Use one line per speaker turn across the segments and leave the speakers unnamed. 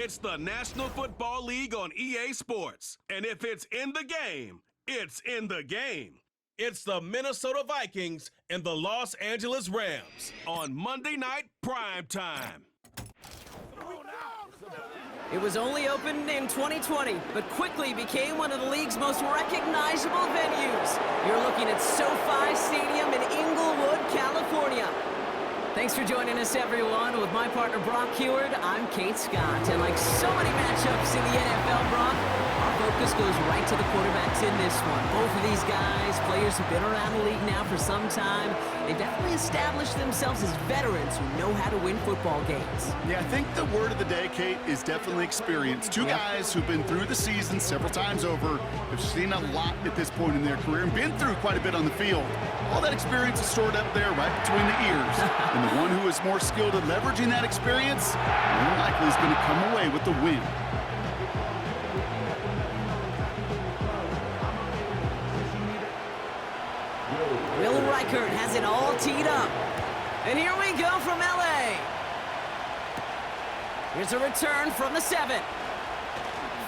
It's the National Football League on EA Sports. And if it's in the game, it's in the game. It's the Minnesota Vikings and the Los Angeles Rams on Monday Night Prime Time.
It was only opened in 2020, but quickly became one of the league's most recognizable venues. You're looking at SoFi Stadium in Inglewood, California. Thanks for joining us, everyone. With my partner, Brock Heward, I'm Kate Scott. And like so many matchups in the NFL, Brock, our focus goes right to the quarterbacks in this one. Both of these guys, players who've been around the league now for some time, they definitely established themselves as veterans who know how to win football games.
Yeah, I think the word of the day, Kate, is definitely experience. Two guys who've been through the season several times over, have seen a lot at this point in their career, and been through quite a bit on the field. All that experience is stored up there right between the ears. And the one who is more skilled at leveraging that experience, more likely is going to come away with the win.
Will Reichert has it all teed up. And here we go from LA. Here's a return from the 7.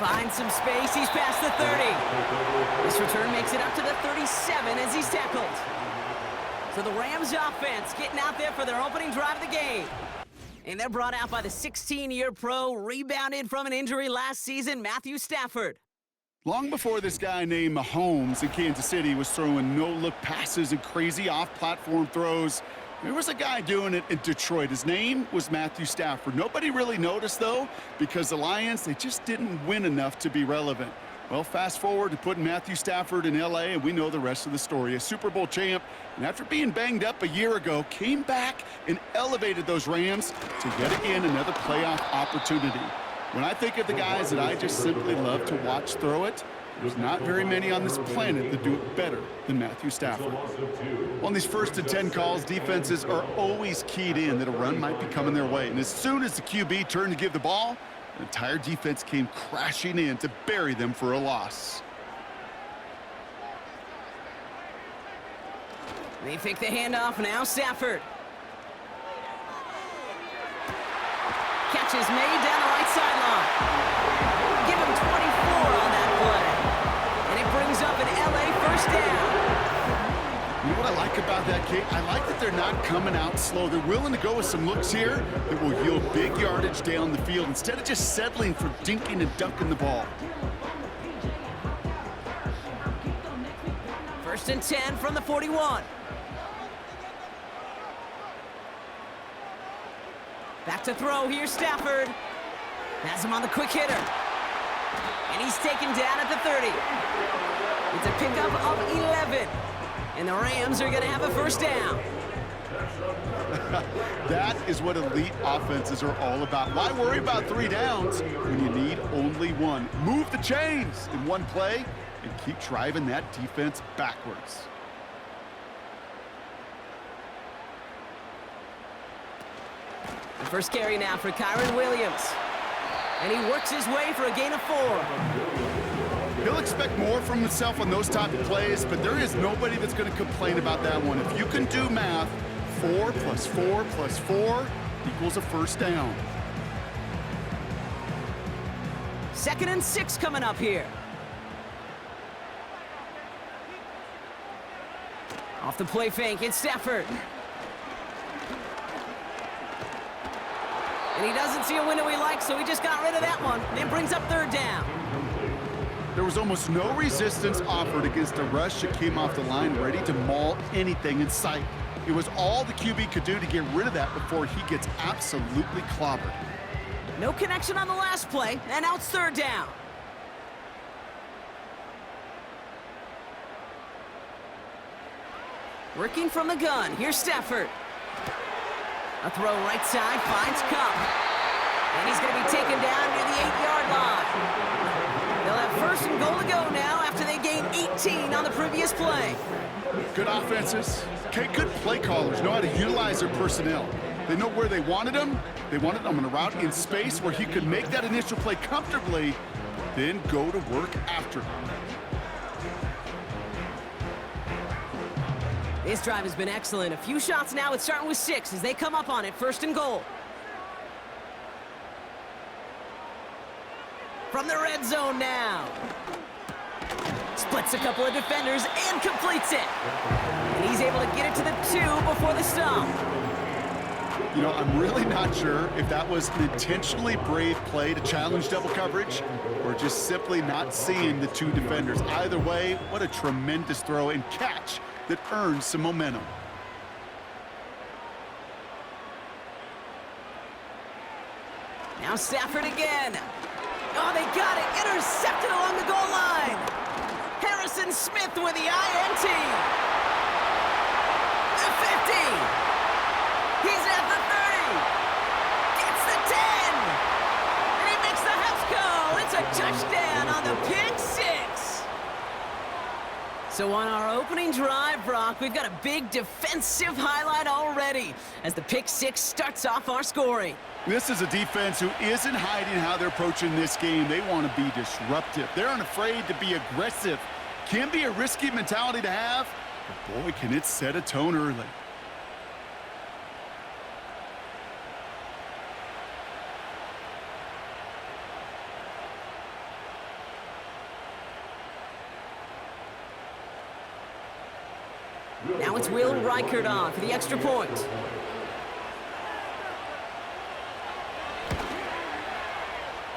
Finds some space, he's past the 30. This return makes it up to the 37 as he's tackled. So the Rams offense getting out there for their opening drive of the game. And they're brought out by the 16-year pro, rebounded from an injury last season, Matthew Stafford.
Long before this guy named Mahomes in Kansas City was throwing no-look passes and crazy off-platform throws, there was a guy doing it in Detroit. His name was Matthew Stafford. Nobody really noticed, though, because the Lions, they just didn't win enough to be relevant. Well, fast forward to putting Matthew Stafford in L.A., and we know the rest of the story. A Super Bowl champ, and after being banged up a year ago, came back and elevated those Rams to yet again another playoff opportunity. When I think of the guys that I just simply love to watch throw it, there's not very many on this planet that do it better than Matthew Stafford. On these 1st and 10 calls, defenses are always keyed in that a run might be coming their way. And as soon as the QB turned to give the ball, the entire defense came crashing in to bury them for a loss.
They fake the handoff, now Stafford. Catch is made down the right sideline. Give him 24 on that play. And it brings up an LA first down.
You know what I like about that, Kate? I like that they're not coming out slow. They're willing to go with some looks here that will yield big yardage down the field instead of just settling for dinking and dunking the ball.
1st and 10 from the 41. Back to throw, here's Stafford. Has him on the quick hitter. And he's taken down at the 30. It's a pickup of 11. And the Rams are going to have a first down.
That is what elite offenses are all about. Why worry about 3 downs when you need only 1? Move the chains in one play and keep driving that defense backwards.
The first carry now for Kyron Williams. And he works his way for a gain of 4.
He'll expect more from himself on those type of plays, but there is nobody that's going to complain about that one. If you can do math, 4 plus 4 plus 4 equals a first down.
2nd and 6 coming up here. Off the play fake, it's Stafford. And he doesn't see a window he likes, so he just got rid of that one. And brings up 3rd down.
There was almost no resistance offered against a rush that came off the line ready to maul anything in sight. It was all the QB could do to get rid of that before he gets absolutely clobbered.
No connection on the last play, and now it's 3rd down. Working from the gun, here's Stafford. A throw right side, finds Cup. And he's going to be taken down near the 8-yard line. They'll have 1st and goal to go now after they gained 18 on the previous play.
Good offenses. Good play callers know how to utilize their personnel. They know where they wanted them. They wanted them on a route in space where he could make that initial play comfortably, then go to work after.
This drive has been excellent. A few shots now. It's starting with 6 as they come up on it. 1st and goal. from the red zone now. Splits a couple of defenders and completes it. And he's able to get it to the 2 before the stop.
You know, I'm really not sure if that was an intentionally brave play to challenge double coverage or just simply not seeing the 2 defenders. Either way, what a tremendous throw and catch that earns some momentum.
Now Stafford again. Oh, they got it. Intercepted along the goal line. Harrison Smith with the INT. The 50. He's at the 30. Gets the 10. And he makes the house call. It's a touchdown on the pick 6. So on our opening drive, Brock, we've got a big defensive highlight already as the pick 6 starts off our scoring.
This is a defense who isn't hiding how they're approaching this game. They want to be disruptive. They're unafraid to be aggressive. Can be a risky mentality to have, but boy, can it set a tone early.
Now it's Will Reichert on for the extra point.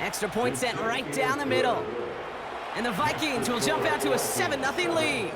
Extra point sent right down the middle. And the Vikings will jump out to a 7-0 lead.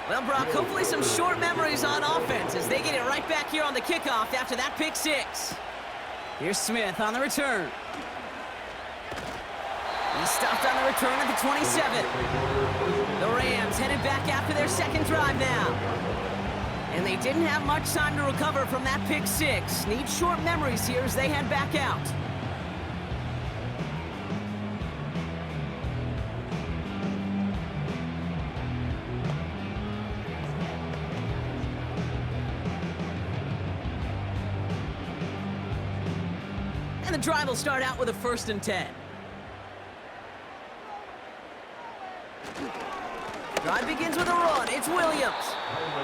Well, Brock, hopefully some short memories on offense as they get it right back here on the kickoff after that pick 6. Here's Smith on the return. He stopped on the return at the 27. The Rams headed back after their second drive now. And they didn't have much time to recover from that pick 6. Need short memories here as they head back out. And the drive will start out with a 1st and 10. Drive begins with a run. It's Williams.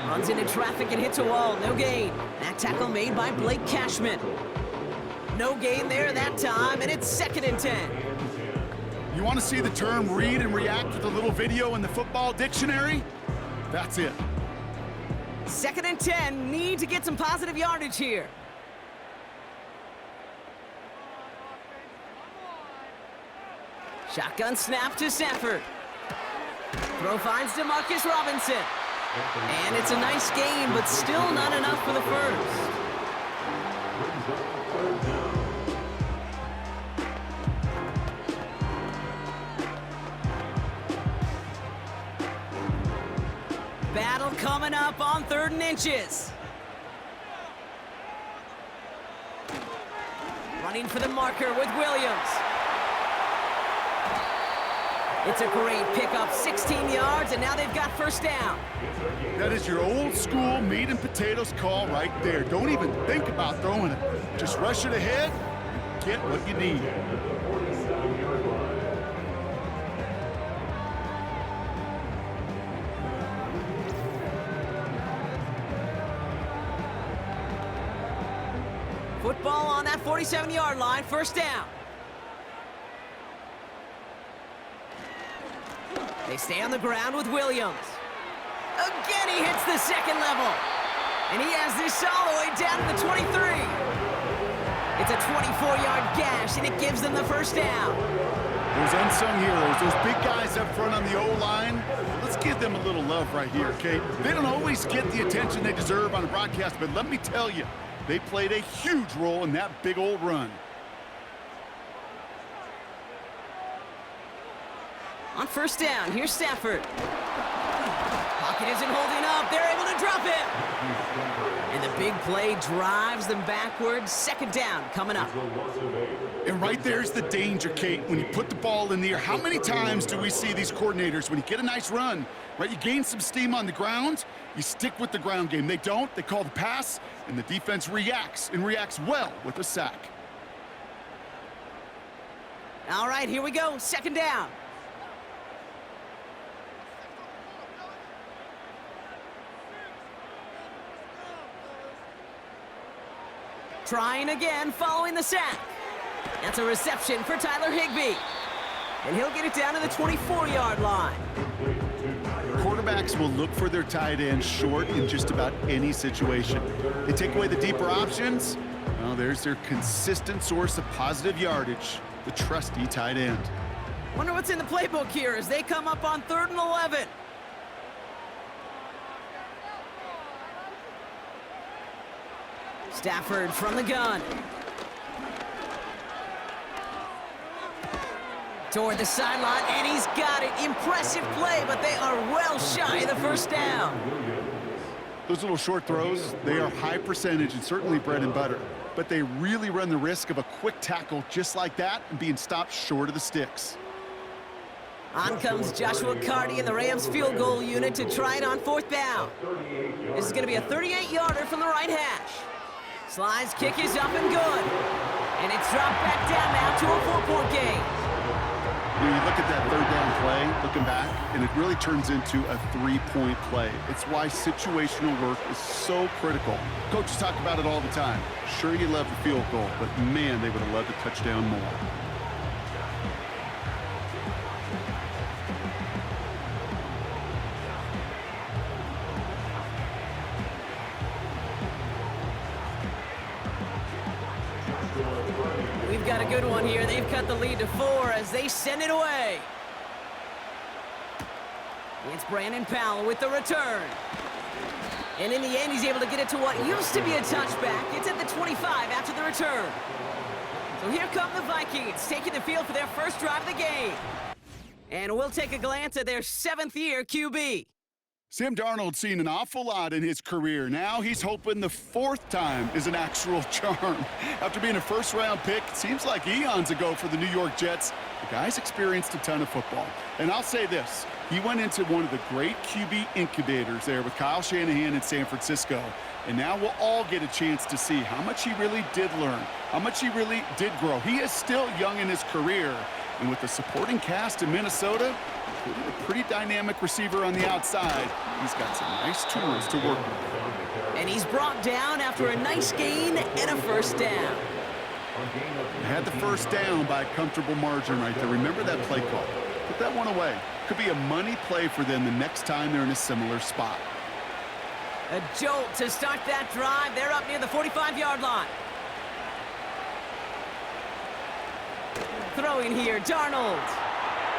Runs into traffic and hits a wall. No gain. That tackle made by Blake Cashman. No gain there that time, and it's 2nd and 10.
You want to see the term read and react with a little video in the football dictionary? That's it.
2nd and 10. Need to get some positive yardage here. Shotgun snap to Stafford. Throw finds DeMarcus Robinson. And it's a nice gain, but still not enough for the first. Battle coming up on 3rd and inches. Running for the marker with Williams. It's a great pickup, 16 yards, and now they've got 1st down.
That is your old school meat and potatoes call right there. Don't even think about throwing it. Just rush it ahead and get what you need.
Football on that 47-yard line, 1st down. They stay on the ground with Williams. Again, he hits the 2nd level. And he has this all the way down to the 23. It's a 24-yard gash, and it gives them the 1st down.
Those unsung heroes, those big guys up front on the O-line, let's give them a little love right here, okay? They don't always get the attention they deserve on a broadcast, but let me tell you, they played a huge role in that big old run. On 1st down, here's Stafford. Pocket isn't holding up. They're able to
drop him. And the big play drives them backwards. Second down coming up.
And right there's the danger, Kate. When you put the ball in the air, how many times do we see these coordinators, when you get a nice run, right, you gain some steam on the ground, you stick with the ground game. They don't. They call the pass, and the defense reacts, and reacts well with a sack.
All right, here we go. Second down. Trying again following the sack. That's a reception for Tyler Higbee. And he'll get it down to the 24-yard line.
Quarterbacks will look for their tight end short in just about any situation. They take away the deeper options. Well, there's their consistent source of positive yardage, the trusty tight end.
Wonder what's in the playbook here as they come up on 3rd and 11. Stafford from the gun. Toward the sideline, and he's got it. Impressive play, but they are well shy of the first down.
Those little short throws, they are high percentage and certainly bread and butter. But they really run the risk of a quick tackle just like that and being stopped short of the sticks.
On comes Joshua Carty and the Rams field goal unit to try it on 4th down. This is going to be a 38-yarder from the right hash. Slide's kick is up and good. And it's dropped back down now to a 4-point game.
When you look at that 3rd down play, looking back, and it really turns into a 3-point play. It's why situational work is so critical. Coaches talk about it all the time. Sure, you love the field goal, but man, they would have loved a touchdown more.
We've got a good one here. They've cut the lead to 4 as they send it away. It's Brandon Powell with the return. And in the end, he's able to get it to what used to be a touchback. It's at the 25 after the return. So here come the Vikings, taking the field for their first drive of the game. And we'll take a glance at their 7th-year QB.
Sam Darnold's seen an awful lot in his career. Now he's hoping the 4th time is an actual charm. After being a first-round pick, it seems like eons ago for the New York Jets, the guy's experienced a ton of football. And I'll say this, he went into one of the great QB incubators there with Kyle Shanahan in San Francisco. And now we'll all get a chance to see how much he really did learn, how much he really did grow. He is still young in his career. And with the supporting cast in Minnesota, including a pretty dynamic receiver on the outside, he's got some nice tools to work with.
And he's brought down after a nice gain and a first down.
They had the first down by a comfortable margin right there. Remember that play call. Put that one away. Could be a money play for them the next time they're in a similar spot.
A jolt to start that drive. They're up near the 45-yard line. Throwing here, Darnold.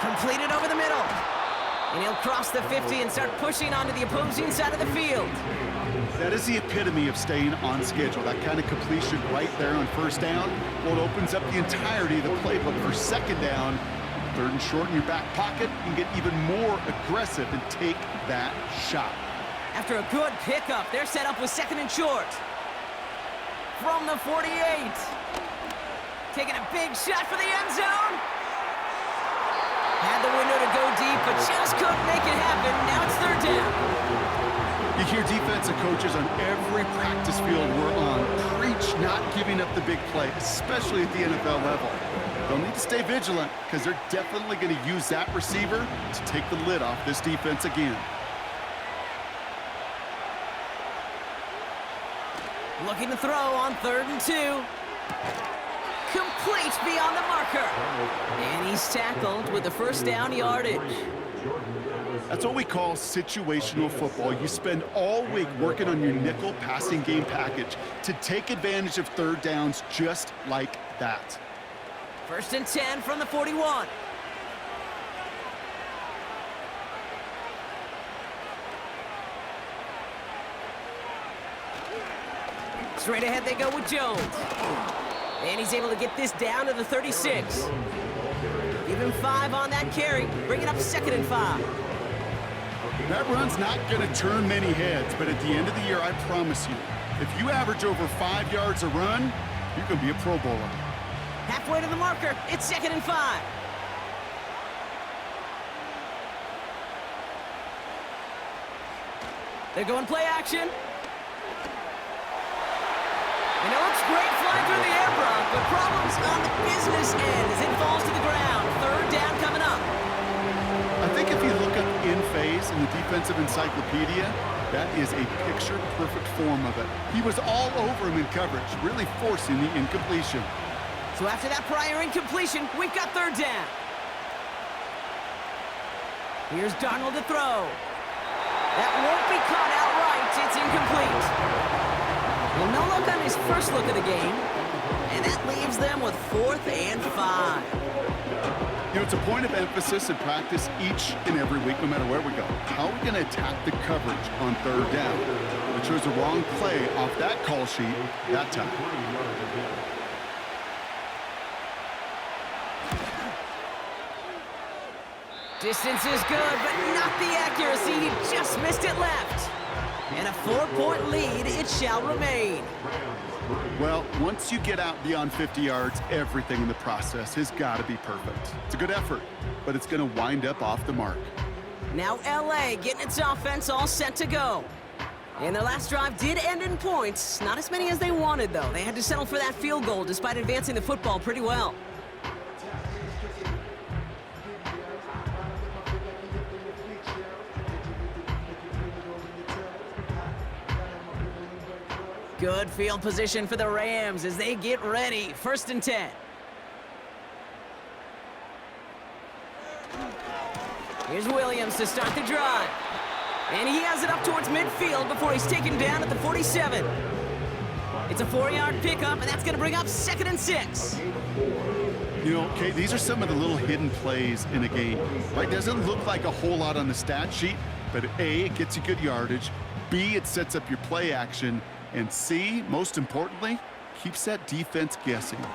Completed over the middle. And he'll cross the 50 and start pushing onto the opposing side of the field.
That is the epitome of staying on schedule. That kind of completion right there on first down. Well, it opens up the entirety of the playbook for second down. 3rd and short in your back pocket. You can get even more aggressive and take that shot.
After a good pickup, they're set up with 2nd and short. From the 48. Taking a big shot for the end zone. Had the window to go deep, but just couldn't make it happen. Now it's 3rd down.
You hear defensive coaches on every practice field we're on preach not giving up the big play, especially at the NFL level. They'll need to stay vigilant because they're definitely going to use that receiver to take the lid off this defense again.
Looking to throw on 3rd and 2. Complete beyond the marker. And he's tackled with the first down yardage.
That's what we call situational football. You spend all week working on your nickel passing game package to take advantage of 3rd downs just like that.
1st and 10 from the 41. Straight ahead they go with Jones. And he's able to get this down to the 36. Give him 5 on that carry, bringing up 2nd and 5.
That run's not going to turn many heads, but at the end of the year, I promise you, if you average over 5 yards a run, you can be a Pro Bowler.
Halfway to the marker. It's 2nd and 5. They're going play action. And it looks great flying through the air, Brock, but problems on the business end as it falls to the ground. 3rd down coming up.
I think if you look up in phase in the defensive encyclopedia, that is a picture-perfect form of it. He was all over him in coverage, really forcing the incompletion.
So after that prior incompletion, we've got 3rd down. Here's Darnold to throw. That won't be caught outright. It's incomplete. Well, no look on his first look of the game, and that leaves them with 4th and 5.
You know, it's a point of emphasis in practice each and every week, no matter where we go. How are we going to attack the coverage on 3rd down? We chose the wrong play off that call sheet that time.
Distance is good, but not the accuracy. He just missed it left. And a 4-point lead, it shall remain.
Well, once you get out beyond 50 yards, everything in the process has got to be perfect. It's a good effort, but it's going to wind up off the mark.
Now LA getting its offense all set to go. And their last drive did end in points. Not as many as they wanted, though. They had to settle for that field goal despite advancing the football pretty well. Good field position for the Rams as they get ready. 1st and 10. Here's Williams to start the drive. And he has it up towards midfield before he's taken down at the 47. It's a 4-yard pickup, and that's going to bring up 2nd and 6.
You know, Kate, these are some of the little hidden plays in a game. Right? Doesn't look like a whole lot on the stat sheet, but A, it gets you good yardage. B, it sets up your play action. And C, most importantly, keeps that defense guessing.
Throw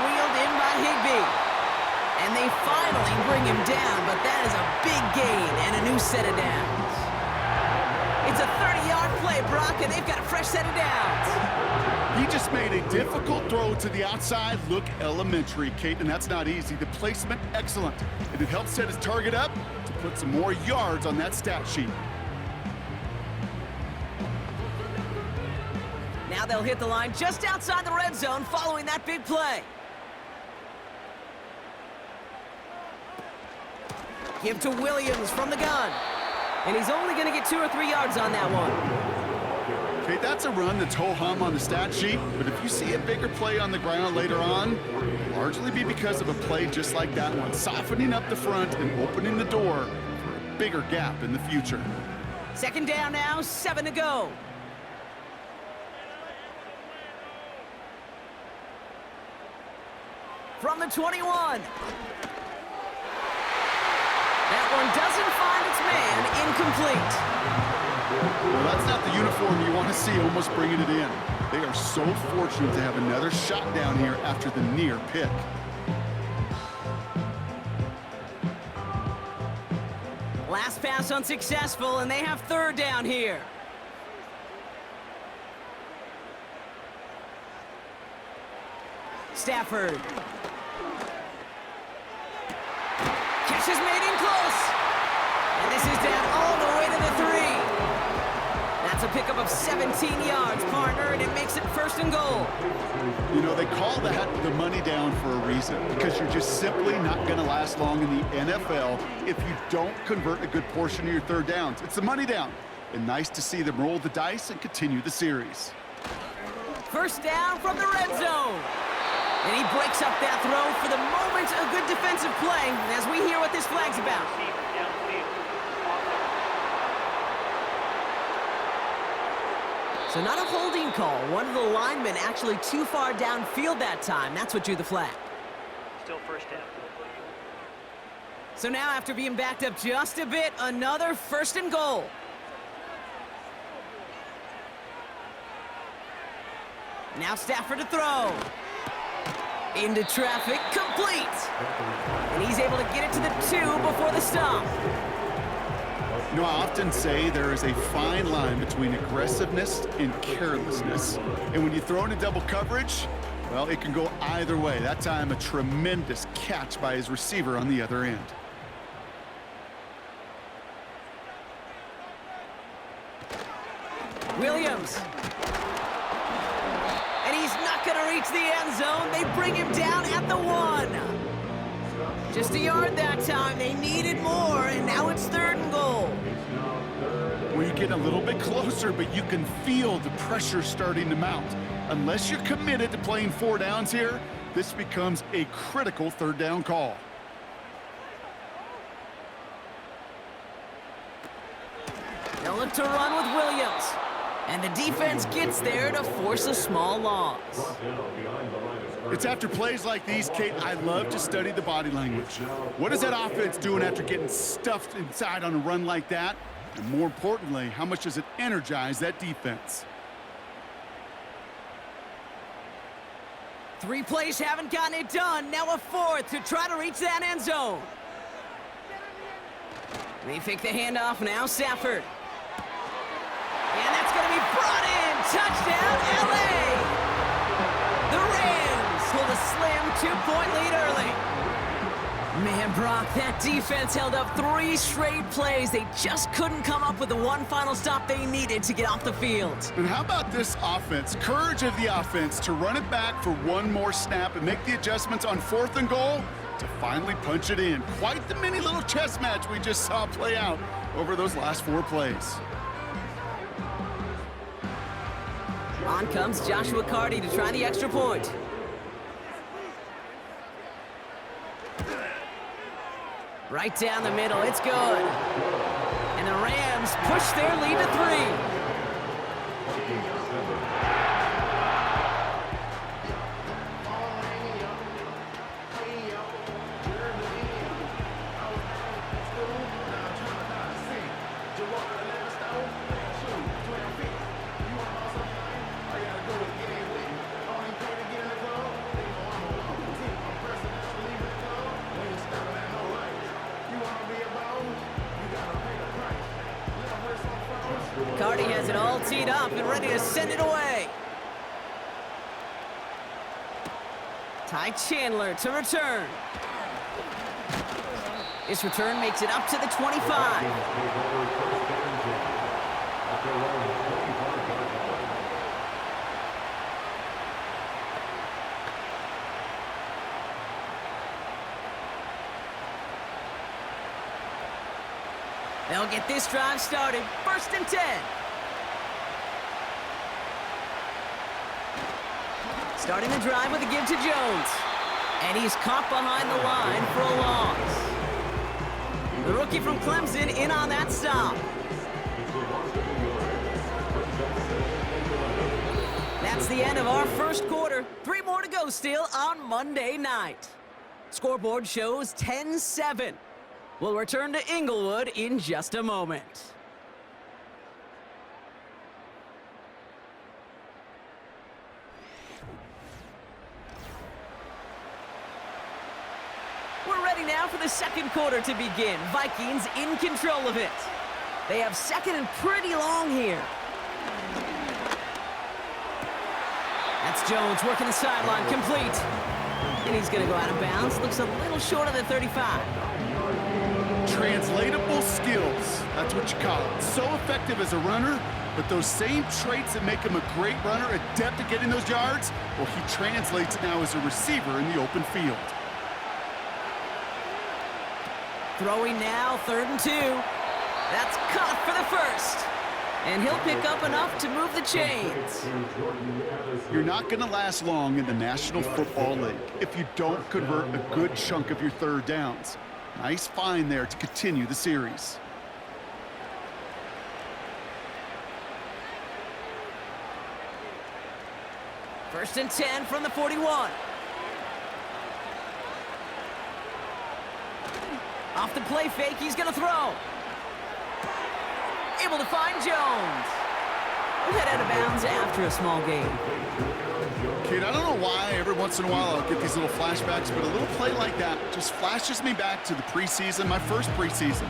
wheeled in by Higbee. And they finally bring him down, but that is a big gain and a new set of downs. It's a 30-yard play, Brock, and they've got a fresh set of downs.
He just made a difficult throw to the outside look elementary, Kate, and that's not easy. The placement, excellent. And it helped set his target up to put some more yards on that stat sheet.
Now they'll hit the line just outside the red zone following that big play. Give to Williams from the gun. And he's only going to get 2 or 3 yards on that one.
Okay, that's a run that's ho-hum on the stat sheet, but if you see a bigger play on the ground later on, it'll largely be because of a play just like that one, softening up the front and opening the door for a bigger gap in the future.
2nd down now, 7 to go. From the 21. That one doesn't find its man, incomplete.
Well, that's not the uniform you want to see almost bringing it in. They are so fortunate to have another shot down here after the near pick.
Last pass unsuccessful, and they have 3rd down here. Stafford. Catch is made in close. And this is down all the way to the 3. That's a pickup of 17 yards, partner, and it makes it 1st and goal.
You know, they call that the money down for a reason, because you're just simply not going to last long in the NFL if you don't convert a good portion of your 3rd downs. It's the money down. And nice to see them roll the dice and continue the series.
1st down from the red zone. And he breaks up that throw for the moment. A good defensive play as we hear what this flag's about. So not a holding call. One of the linemen actually too far downfield that time. That's what drew the flag.
Still 1st down.
So now after being backed up just a bit, another 1st and goal. Now Stafford to throw. Into traffic, complete. And he's able to get it to the 2 before the stop.
You know, I often say there is a fine line between aggressiveness and carelessness. And when you throw into double coverage, well, it can go either way. That time, a tremendous catch by his receiver on the other end.
Williams. And he's not going to reach the end zone. They bring him down at the 1. Just a yard that time. They needed more, and now it's 3rd and goal.
Well, you get a little bit closer, but you can feel the pressure starting to mount. Unless you're committed to playing 4 downs here, this becomes a critical 3rd down call.
They'll look to run with Williams. And the defense gets there to force a small loss.
It's after plays like these, Kate, I love to study the body language. What is that offense doing after getting stuffed inside on a run like that? And more importantly, how much does it energize that defense?
3 plays haven't gotten it done. Now a 4th to try to reach that end zone. They fake the handoff now, Stafford. And that's going to be brought in. Touchdown, LA! The Rams hold a slim 2-point lead early. Man, Brock, that defense held up 3 straight plays. They just couldn't come up with the one final stop they needed to get off the field.
And how about this offense? Courage of the offense to run it back for one more snap and make the adjustments on 4th and goal to finally punch it in. Quite the mini little chess match we just saw play out over those last 4 plays.
On comes Joshua Carty to try the extra point. Right down the middle, it's good. And the Rams push their lead to 3. Carty has it all teed up and ready to send it away. Ty Chandler to return. His return makes it up to the 25. They'll get this drive started. 1st and 10. Starting the drive with a give to Jones. And he's caught behind the line for a loss. The rookie from Clemson in on that stop. That's the end of our 1st quarter. 3 more to go still on Monday night. Scoreboard shows 10-7. We'll return to Inglewood in just a moment. We're ready now for the 2nd quarter to begin. Vikings in control of it. They have 2nd and pretty long here. That's Jones working the sideline, complete. And he's going to go out of bounds. Looks a little short of the 35.
Translatable skills, that's what you call it. So effective as a runner, but those same traits that make him a great runner, adept at getting those yards, well, he translates now as a receiver in the open field.
Throwing now, 3rd and 2. That's caught for the 1st. And he'll pick up enough to move the chains.
You're not going to last long in the National Football League if you don't convert a good chunk of your 3rd downs. Nice find there to continue the series.
First and 10 from the 41. Off the play fake, he's going to throw. Able to find Jones. will head out of bounds after a small gain.
Kid, I don't know why every once in a while I'll get these little flashbacks, but a little play like that just flashes me back to the preseason, my first preseason.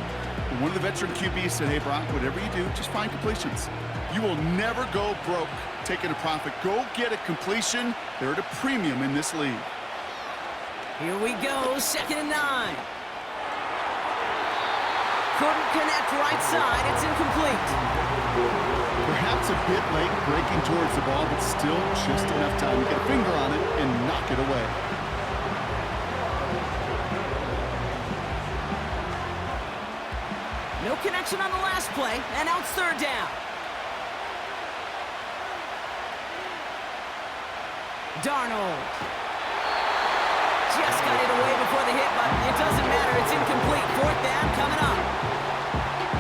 And one of the veteran QBs said, hey, Brock, whatever you do, just find completions. You will never go broke taking a profit. Go get a completion. They're at a premium in this league.
Here we go, 2nd and 9. Couldn't connect right side, it's incomplete.
Perhaps a bit late breaking towards the ball, but still just enough time to get a finger on it and knock it away.
No connection on the last play, and now it's 3rd down. Darnold. Just got it away before the hit, but it doesn't matter. It's incomplete. 4th down coming up.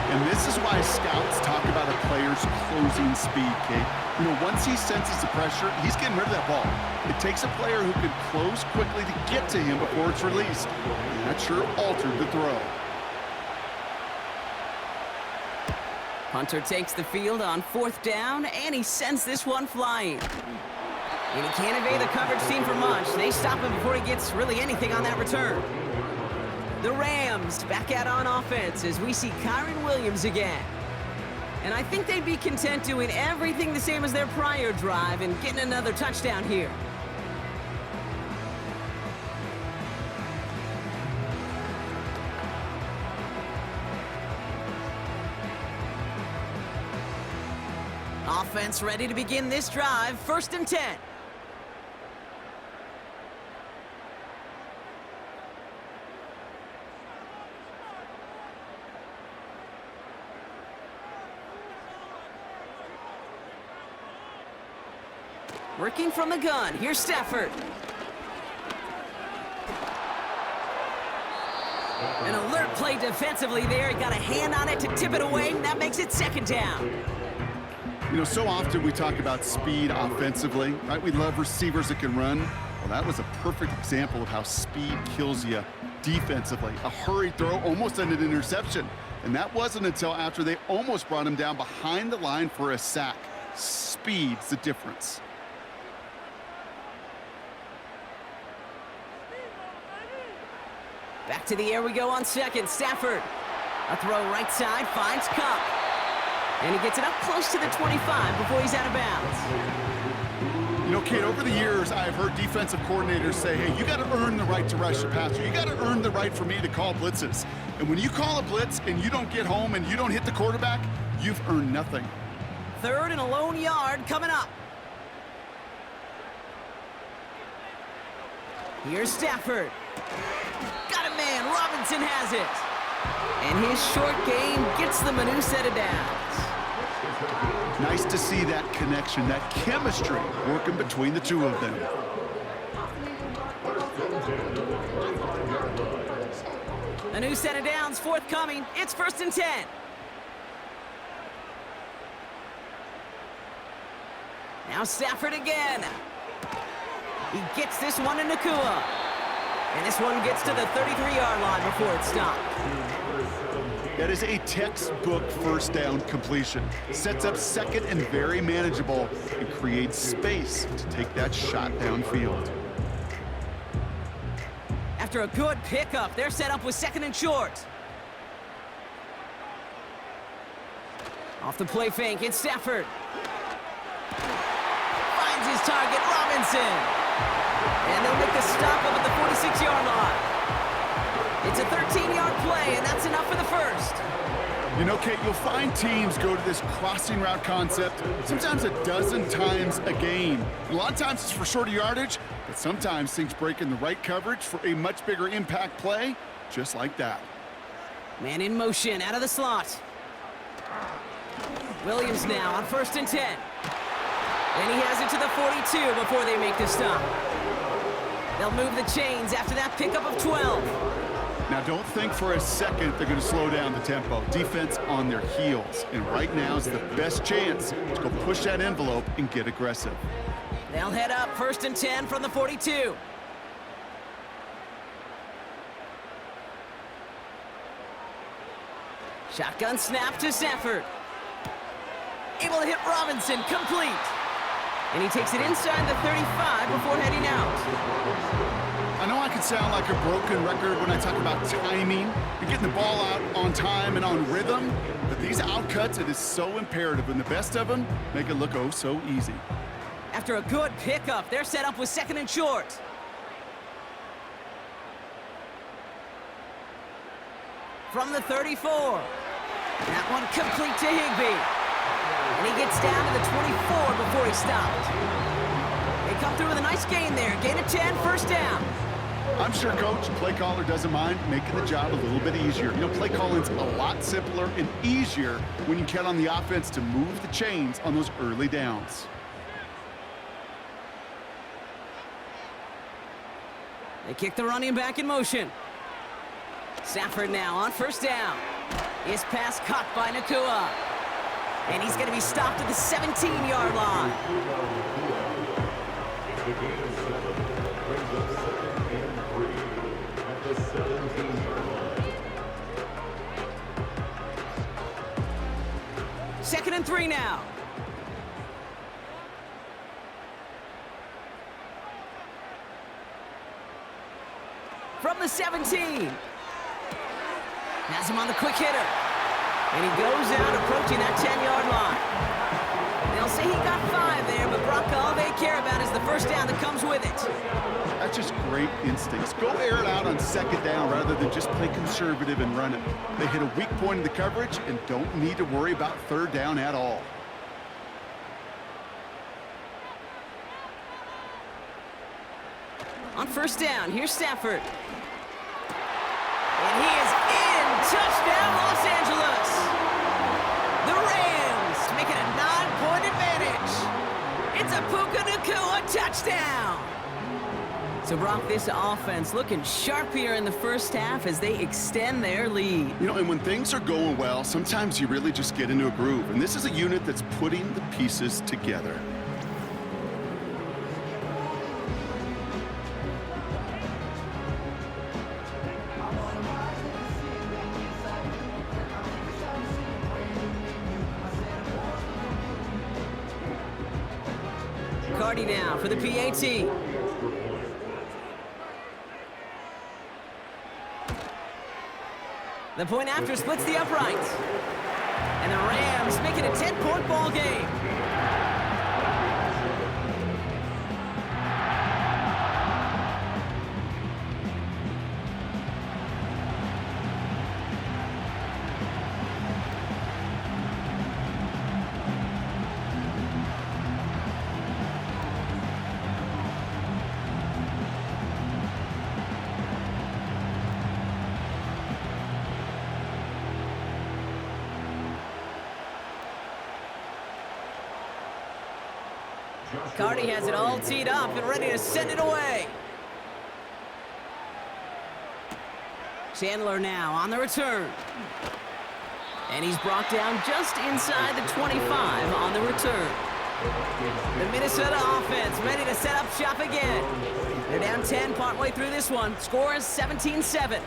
And this is why scouts talk about a player's closing speed, Kate. You know, once he senses the pressure, he's getting rid of that ball. It takes a player who can close quickly to get to him before it's released. And that sure altered the throw.
Hunter takes the field on 4th down, and he sends this one flying. And he can't evade the coverage team for much. They stop him before he gets really anything on that return. The Rams back out on offense as we see Kyron Williams again. And I think they'd be content doing everything the same as their prior drive and getting another touchdown here. Offense ready to begin this drive, 1st and 10. Working from the gun, here's Stafford. An alert play defensively there. He got a hand on it to tip it away, and that makes it 2nd down.
You know, so often we talk about speed offensively, right? We love receivers that can run. Well, that was a perfect example of how speed kills you defensively. A hurried throw, almost ended an interception. And that wasn't until after they almost brought him down behind the line for a sack. Speed's the difference.
Back to the air we go on 2nd. Stafford. A throw right side, finds Cup. And he gets it up close to the 25 before he's out of bounds.
You know, Kate, over the years, I've heard defensive coordinators say, hey, you got to earn the right to rush the passer. You got to earn the right for me to call blitzes. And when you call a blitz and you don't get home and you don't hit the quarterback, you've earned nothing.
3rd and a lone yard coming up. Here's Stafford. Got a man. Robinson has it. And his short game gets them a new set of downs.
Nice to see that connection, that chemistry working between the two of them.
A new set of downs forthcoming. It's 1st and 10. Now Stafford again. He gets this one in Nakua. And this one gets to the 33-yard line before it's stopped.
That is a textbook 1st down completion. Sets up 2nd and very manageable and creates space to take that shot downfield.
After a good pickup, they're set up with 2nd and short. Off the play fake, it's Stafford. Finds his target, Robinson. And they'll make the stop up at the 46-yard line. It's a 13-yard play, and that's enough for the 1st.
You know, Kate, you'll find teams go to this crossing route concept sometimes a dozen times a game. A lot of times it's for shorter yardage, but sometimes things break in the right coverage for a much bigger impact play, just like that.
Man in motion, out of the slot. Williams now on 1st and 10. And he has it to the 42 before they make the stop. They'll move the chains after that pickup of 12.
Now, don't think for a second they're going to slow down the tempo. Defense on their heels. And right now is the best chance to go push that envelope and get aggressive.
They'll head up 1st and 10 from the 42. Shotgun snap to Stafford. able to hit Robinson, complete. And he takes it inside the 35 before heading out.
I know I can sound like a broken record when I talk about timing and getting the ball out on time and on rhythm, but these outcuts, it is so imperative, and the best of them make it look oh so easy.
After a good pickup, they're set up with second and short. From the 34. That one complete to Higbee. And he gets down to the 24 before he stopped. They come through with a nice gain there. Gain of 10, first down.
I'm sure Coach, play caller doesn't mind making the job a little bit easier. You know, play calling's a lot simpler and easier when you count on the offense to move the chains on those early downs.
They kick the running back in motion. Stafford now on first down. His pass caught by Nakua. And he's going to be stopped at the 17-yard line. Second and 3 now. From the 17. Has him on the quick hitter. And he goes out approaching that 10-yard line. They'll say he got 5 there, but Brock, all they care about is the first down that comes with it.
That's just great instincts. Go air it out on second down rather than just play conservative and run it. They hit a weak point in the coverage and don't need to worry about third down at all.
On first down, here's Stafford. And he is in. Touchdown, Los Angeles. The Rams make it a 9-point advantage. It's a Puka Nacua touchdown. So, Brock, this offense looking sharp here in the first half as they extend their lead.
You know, and when things are going well, sometimes you really just get into a groove. And this is a unit that's putting the pieces together.
Cardi now for the PAT. The point after splits the uprights. And the Rams make it a 10-point ball game. Cardi has it all teed up and ready to send it away. Chandler now on the return. And he's brought down just inside the 25 on the return. The Minnesota offense ready to set up shop again. They're down 10 partway through this one. Score is 17-7.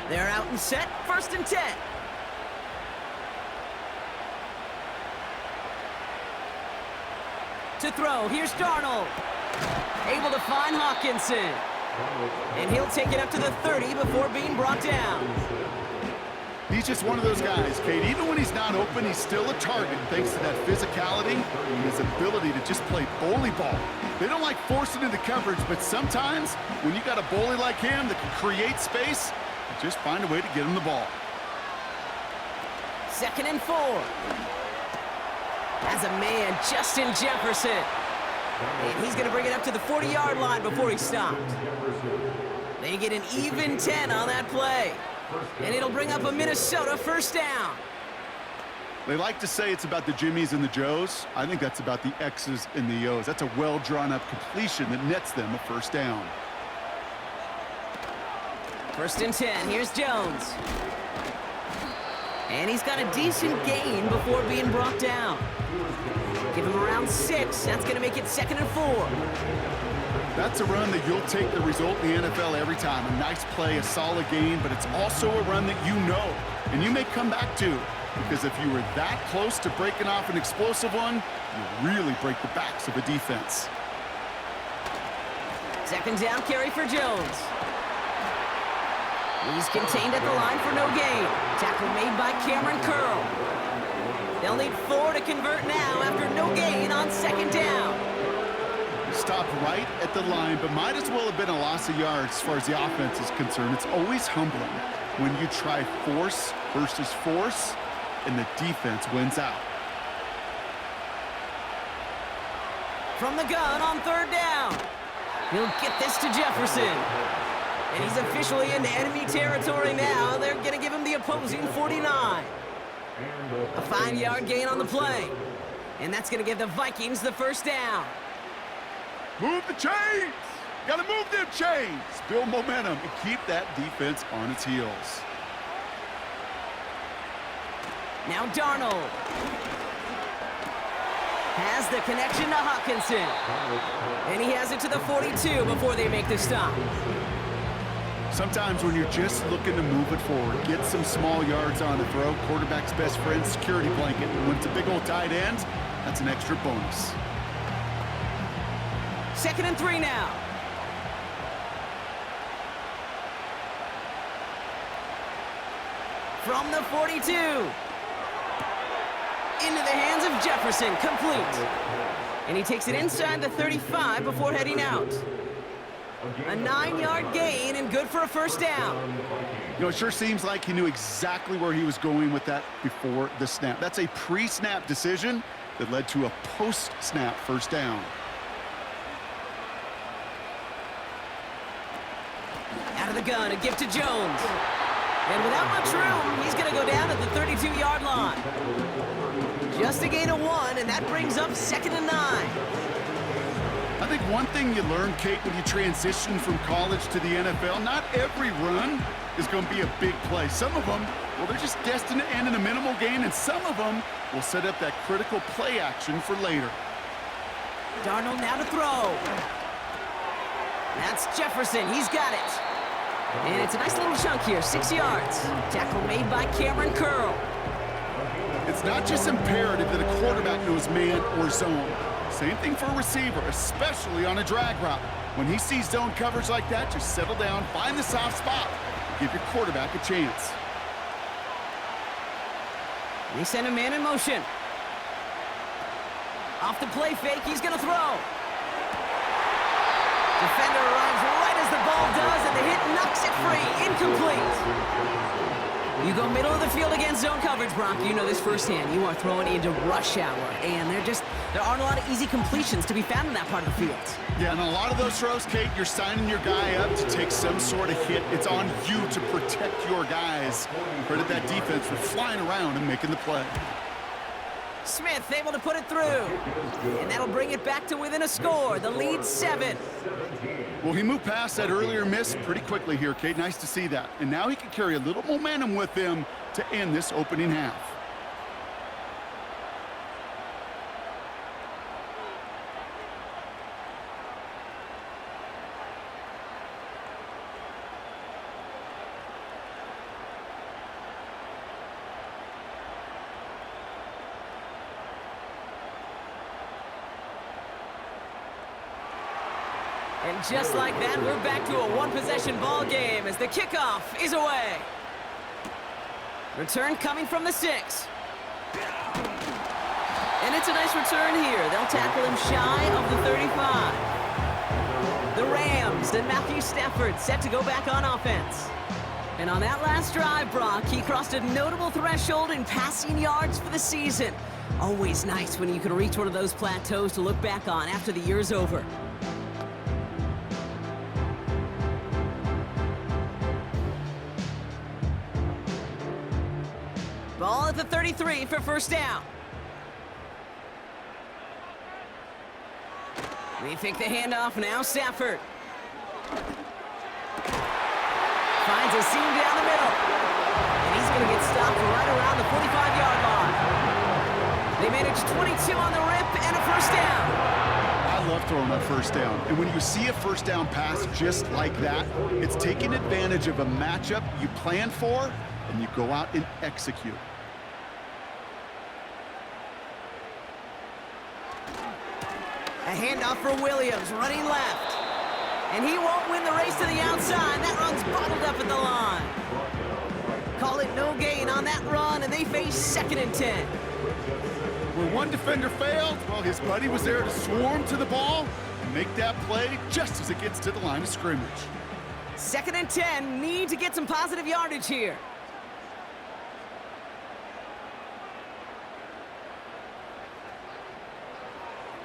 They're out and set, first and 10. To throw, here's Darnold. Able to find Hawkinson. And he'll take it up to the 30 before being brought down.
He's just one of those guys, Kate. Even when he's not open, he's still a target thanks to that physicality and his ability to just play bully ball. They don't like forcing into coverage, but sometimes when you got a bully like him that can create space, just find a way to get him the ball.
Second and 4. As a man, Justin Jefferson. And he's going to bring it up to the 40-yard line before he stopped. They get an even 10 on that play. And it'll bring up a Minnesota first down.
They like to say it's about the Jimmies and the Joes. I think that's about the X's and the O's. That's a well-drawn-up completion that nets them a first down.
First and 10, here's Jones. And he's got a decent gain before being brought down. Give him around 6. That's going to make it 2nd and 4.
That's a run that you'll take the result in the NFL every time. A nice play, a solid gain, but it's also a run that you know and you may come back to. Because if you were that close to breaking off an explosive one, you really break the backs of a defense.
2nd down carry for Jones. He's contained at the line for no gain. Tackle made by Cameron Curl. They'll need 4 to convert now after no gain on 2nd down.
Stopped right at the line, but might as well have been a loss of yards as far as the offense is concerned. It's always humbling when you try force versus force, and the defense wins out.
From the gun on 3rd down. He'll get this to Jefferson. And he's officially into enemy territory now. They're going to give him the opposing 49. A 5-yard gain on the play. And that's going to give the Vikings the 1st down.
Move the chains! Gotta move them chains! Build momentum and keep that defense on its heels.
Now Darnold has the connection to Hawkinson. And he has it to the 42 before they make the stop.
Sometimes when you're just looking to move it forward, get some small yards on the throw, quarterback's best friend, security blanket. And when it's a big old tight end, that's an extra bonus.
2nd and 3 now. From the 42. Into the hands of Jefferson, complete. And he takes it inside the 35 before heading out. A 9-yard gain and good for a 1st down.
You know, it sure seems like he knew exactly where he was going with that before the snap. That's a pre-snap decision that led to a post-snap 1st down.
Out of the gun, a gift to Jones. And without much room, he's going to go down at the 32-yard line. Just a gain of 1, and that brings up 2nd and 9.
I think one thing you learn, Kate, when you transition from college to the NFL, not every run is going to be a big play. Some of them, well, they're just destined to end in a minimal gain, and some of them will set up that critical play action for later.
Darnold now to throw. That's Jefferson. He's got it. And it's a nice little chunk here, 6 yards. Tackle made by Cameron Curl.
It's not just imperative that a quarterback knows man or zone. Same thing for a receiver, especially on a drag route. When he sees zone coverage like that, just settle down, find the soft spot, and give your quarterback a chance.
They send a man in motion. Off the play fake, he's going to throw. Defender arrives right as the ball does, and the hit knocks it free. Incomplete. You go middle of the field against zone coverage, Brock. You know this firsthand. You are throwing into rush hour, and there aren't a lot of easy completions to be found in that part of the field.
Yeah, and a lot of those throws, Kate, you're signing your guy up to take some sort of hit. It's on you to protect your guys. Credit that defense for flying around and making the play.
Smith able to put it through. And that'll bring it back to within a score. The lead 7.
Well, he moved past that earlier miss pretty quickly here, Kate. Nice to see that. And now he can carry a little momentum with him to end this opening half.
And just like that, we're back to a one-possession ball game as the kickoff is away. Return coming from the 6. And it's a nice return here. They'll tackle him shy of the 35. The Rams and Matthew Stafford set to go back on offense. And on that last drive, Brock, he crossed a notable threshold in passing yards for the season. Always nice when you can reach one of those plateaus to look back on after the year's over. Ball at the 33 for 1st down. They fake the handoff now, Stafford. Finds a seam down the middle. And he's going to get stopped right around the
throwing on first down. And when you see a first down pass just like that, it's taking advantage of a matchup you plan for, and you go out and execute.
A handoff for Williams, running left. And he won't win the race to the outside. That run's bottled up at the line. Call it no gain on that run, and they face 2nd and 10.
Where one defender failed, well, his buddy was there to swarm to the ball and make that play just as it gets to the line of scrimmage.
2nd and 10, need to get some positive yardage here.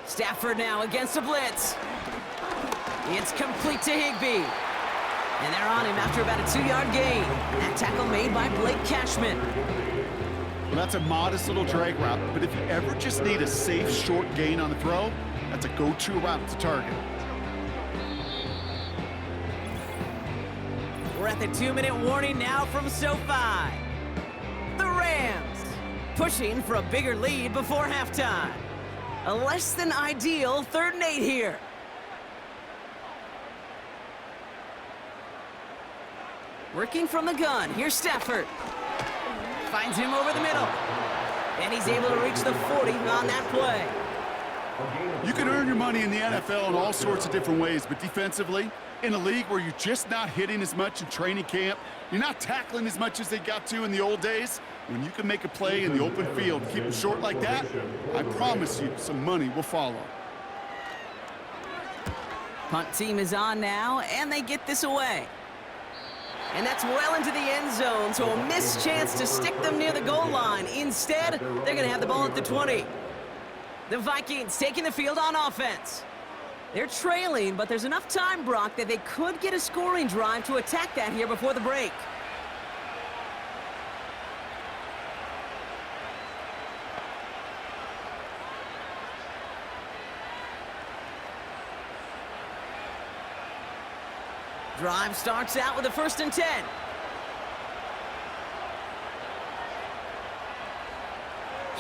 Stafford now against a blitz. It's complete to Higbee. And they're on him after about a 2-yard gain. That tackle made by Blake Cashman.
Well, that's a modest little drag route, but if you ever just need a safe, short gain on the throw, that's a go-to route to target.
We're at the 2-minute warning now from SoFi. The Rams pushing for a bigger lead before halftime. A less than ideal 3rd and 8 here. Working from the gun, here's Stafford. Finds him over the middle. And he's able to reach the 40 on that play.
You can earn your money in the NFL in all sorts of different ways, but defensively, in a league where you're just not hitting as much in training camp, you're not tackling as much as they got to in the old days, when you can make a play in the open field, keep them short like that, I promise you some money will follow.
Punt team is on now, and they get this away. And that's well into the end zone, so a missed chance to stick them near the goal line. Instead, they're going to have the ball at the 20. The Vikings taking the field on offense. They're trailing, but there's enough time, Brock, that they could get a scoring drive to attack that here before the break. Drive starts out with a 1st and 10.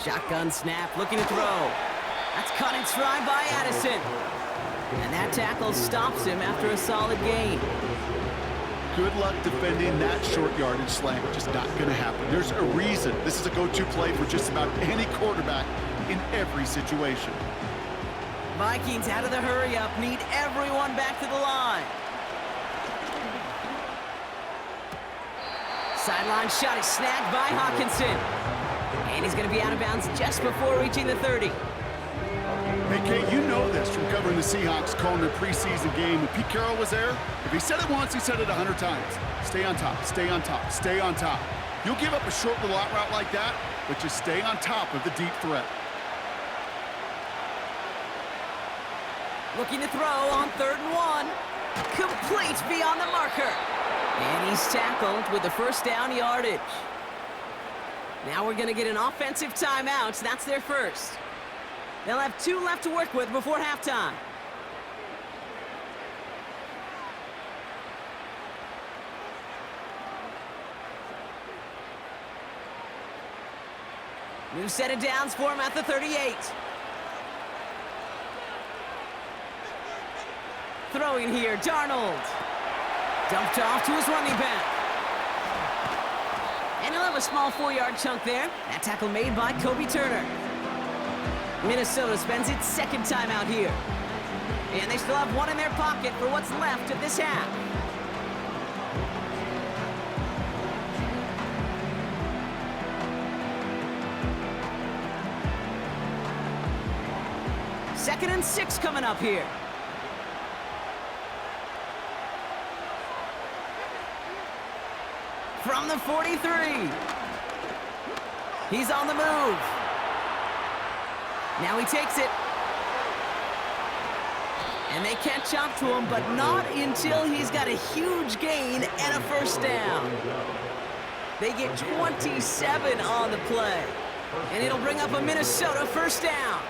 Shotgun snap, looking to throw. That's caught in stride by Addison. And that tackle stops him after a solid gain.
Good luck defending that short yardage slant. Just not going to happen. There's a reason this is a go-to play for just about any quarterback in every situation.
Vikings out of the hurry-up, need everyone back to the line. Sideline shot is snagged by Hawkinson. And he's going to be out of bounds just before reaching the 30.
Hey, Kate, you know this from covering the Seahawks, calling their preseason game. When Pete Carroll was there, if he said it once, he said it 100 times. Stay on top, stay on top, stay on top. You'll give up a short little out route like that, but just stay on top of the deep threat.
Looking to throw on 3rd and 1. Complete beyond the marker. And he's tackled with the 1st down yardage. Now we're going to get an offensive timeout. That's their first. They'll have 2 left to work with before halftime. New set of downs for him at the 38. Throwing here, Darnold. Dumped off to his running back. And he'll have a small 4-yard chunk there. That tackle made by Kobe Turner. Minnesota spends its 2nd timeout here. And they still have 1 in their pocket for what's left of this half. Second and 6 coming up here. From the 43. He's on the move. Now he takes it. And they catch up to him, but not until he's got a huge gain and a 1st down. They get 27 on the play. And it'll bring up a Minnesota 1st down.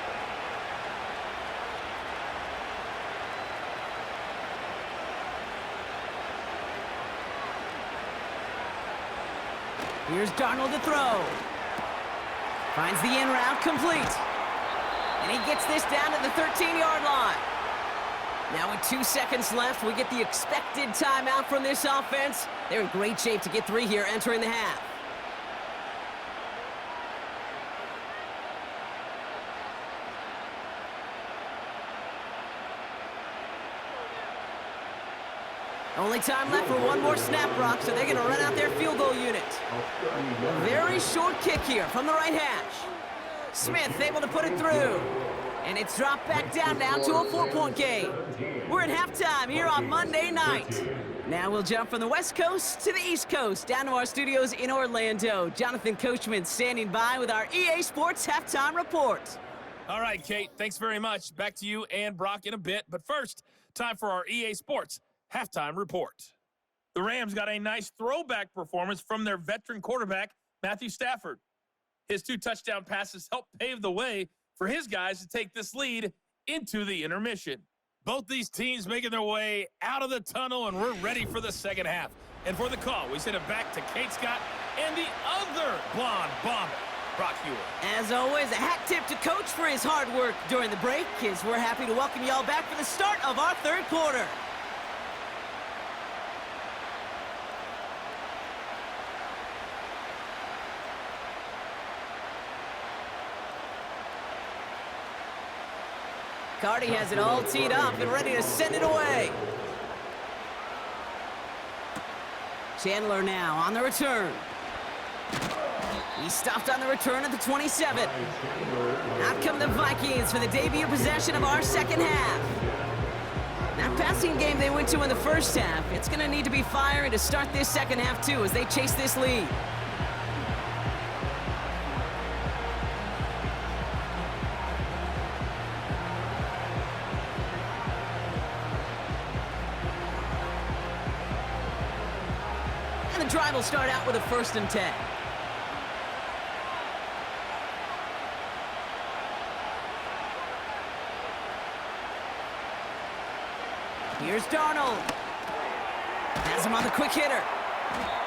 Here's Darnold to throw. Finds the in route complete. And he gets this down to the 13-yard line. Now with 2 seconds left, we get the expected timeout from this offense. They're in great shape to get 3 here entering the half. Only time left for one more snap, Brock, so they're going to run out their field goal unit. A very short kick here from the right hash. Smith able to put it through. And it's dropped back down now to a 4-point game. We're at halftime here on Monday night. Now we'll jump from the West Coast to the East Coast, down to our studios in Orlando. Jonathan Coachman standing by with our EA Sports Halftime Report.
All right, Kate, thanks very much. Back to you and Brock in a bit. But first, time for our EA Sports Halftime Report. The Rams got a nice throwback performance from their veteran quarterback, Matthew Stafford. His 2 touchdown passes helped pave the way for his guys to take this lead into the intermission. Both these teams making their way out of the tunnel, and we're ready for the second half. And for the call, we send it back to Kate Scott and the other blonde bomber, Brock Hewitt.
As always, a hat tip to Coach for his hard work during the break, as we're happy to welcome y'all back for the start of our third quarter. Cardi has it all teed up and ready to send it away. Chandler now on the return. He stopped on the return at the 27. Out come the Vikings for the debut possession of our second half. That passing game they went to in the first half, it's going to need to be firing to start this second half too as they chase this lead. The drive will start out with a 1st and 10. Here's Darnold. Has him on the quick hitter.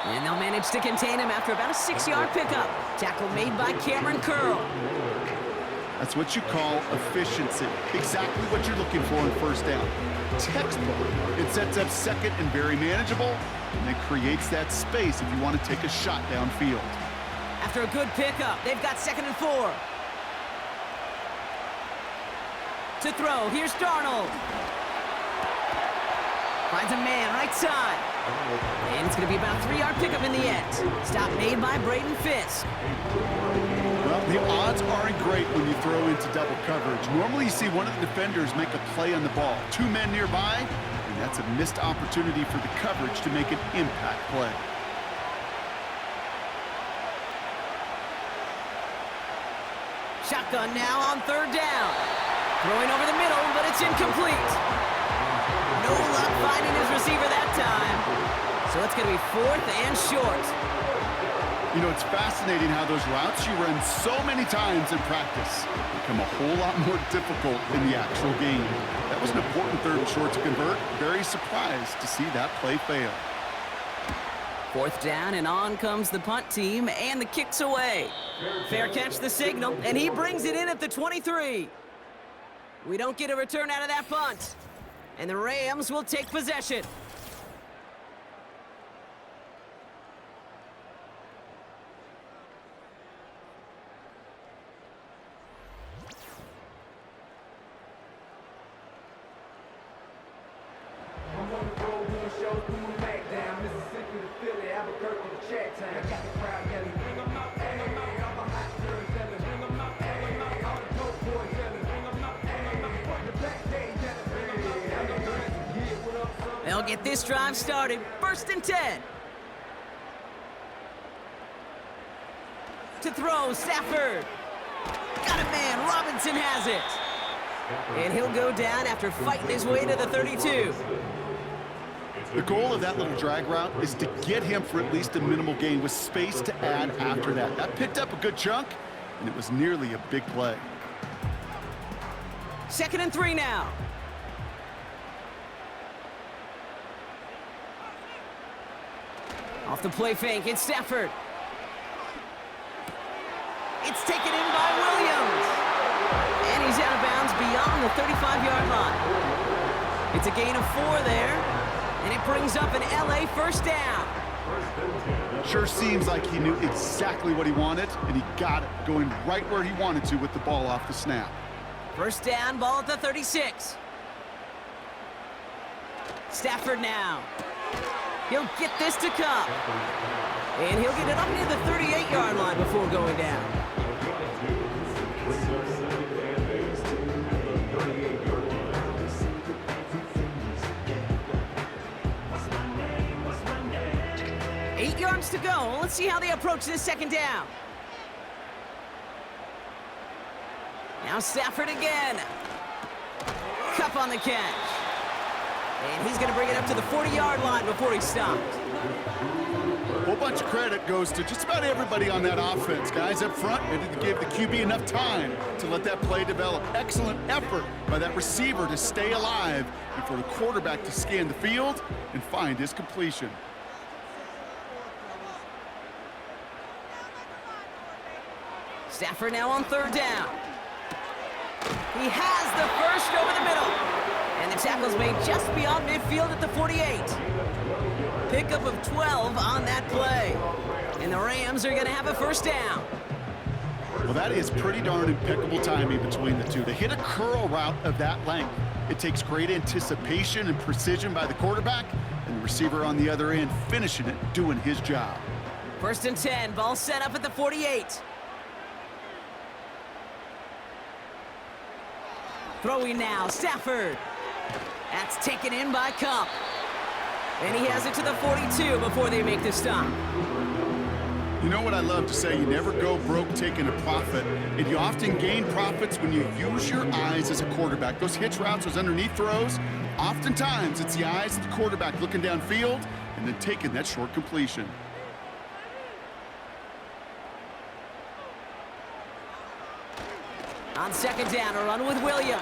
And they'll manage to contain him after about a 6-yard pickup. Tackle made by Cameron Curl.
That's what you call efficiency. Exactly what you're looking for on first down. Textbook. It sets up second and very manageable, and it creates that space if you want to take a shot downfield.
After a good pickup, they've got 2nd and 4. To throw, here's Darnold. Finds a man right side. And it's going to be about a 3-yard pickup in the end. Stop made by Braden Fisk.
Well, the odds aren't great when you throw into double coverage. Normally you see one of the defenders make a play on the ball. 2 men nearby, and that's a missed opportunity for the coverage to make an impact play.
Shotgun now on 3rd down. Throwing over the middle, but it's incomplete. No luck finding his receiver that time. So it's going to be 4th and short.
You know, it's fascinating how those routes you run so many times in practice become a whole lot more difficult in the actual game. That was an important 3rd and short to convert. Very surprised to see that play fail.
4th down, and on comes the punt team, and the kick's away. Fair catch the signal, and he brings it in at the 23. We don't get a return out of that punt, and the Rams will take possession. They'll get this drive started. 1st and 10. To throw, Stafford. Got a man, Robinson has it. And he'll go down after fighting his way to the 32.
The goal of that little drag route is to get him for at least a minimal gain with space to add after that. That picked up a good chunk, and it was nearly a big play.
2nd and 3 now. Off the play fake, it's Stafford. It's taken in by Williams. And he's out of bounds beyond the 35-yard line. It's a gain of 4 there, and it brings up an LA first down.
Sure seems like he knew exactly what he wanted, and he got it, going right where he wanted to with the ball off the snap.
First down, ball at the 36. Stafford now. He'll get this to Cup. And he'll get it up near the 38-yard line before going down. Eight yards to go. Let's see how they approach this second down. Now Stafford again. Cup on the catch. And he's going to bring it up to the 40-yard line before he stopped.
A whole bunch of credit goes to just about everybody on that offense. Guys up front, they didn't give the QB enough time to let that play develop. Excellent effort by that receiver to stay alive and for the quarterback to scan the field and find his completion.
Stafford now on third down. He has the first over the middle. And the tackle's made just beyond midfield at the 48. Pickup of 12 on that play. And the Rams are going to have a first down.
Well, that is pretty darn impeccable timing between the two. To hit a curl route of that length, it takes great anticipation and precision by the quarterback, and the receiver on the other end finishing it, doing his job.
First and 10, ball set up at the 48. Throwing now, Stafford. That's taken in by Cup. And he has it to the 42 before they make the stop.
You know what I love to say? You never go broke taking a profit, and you often gain profits when you use your eyes as a quarterback. Those hitch routes, those underneath throws, oftentimes it's the eyes of the quarterback looking downfield and then taking that short completion.
On second down, a run with Williams.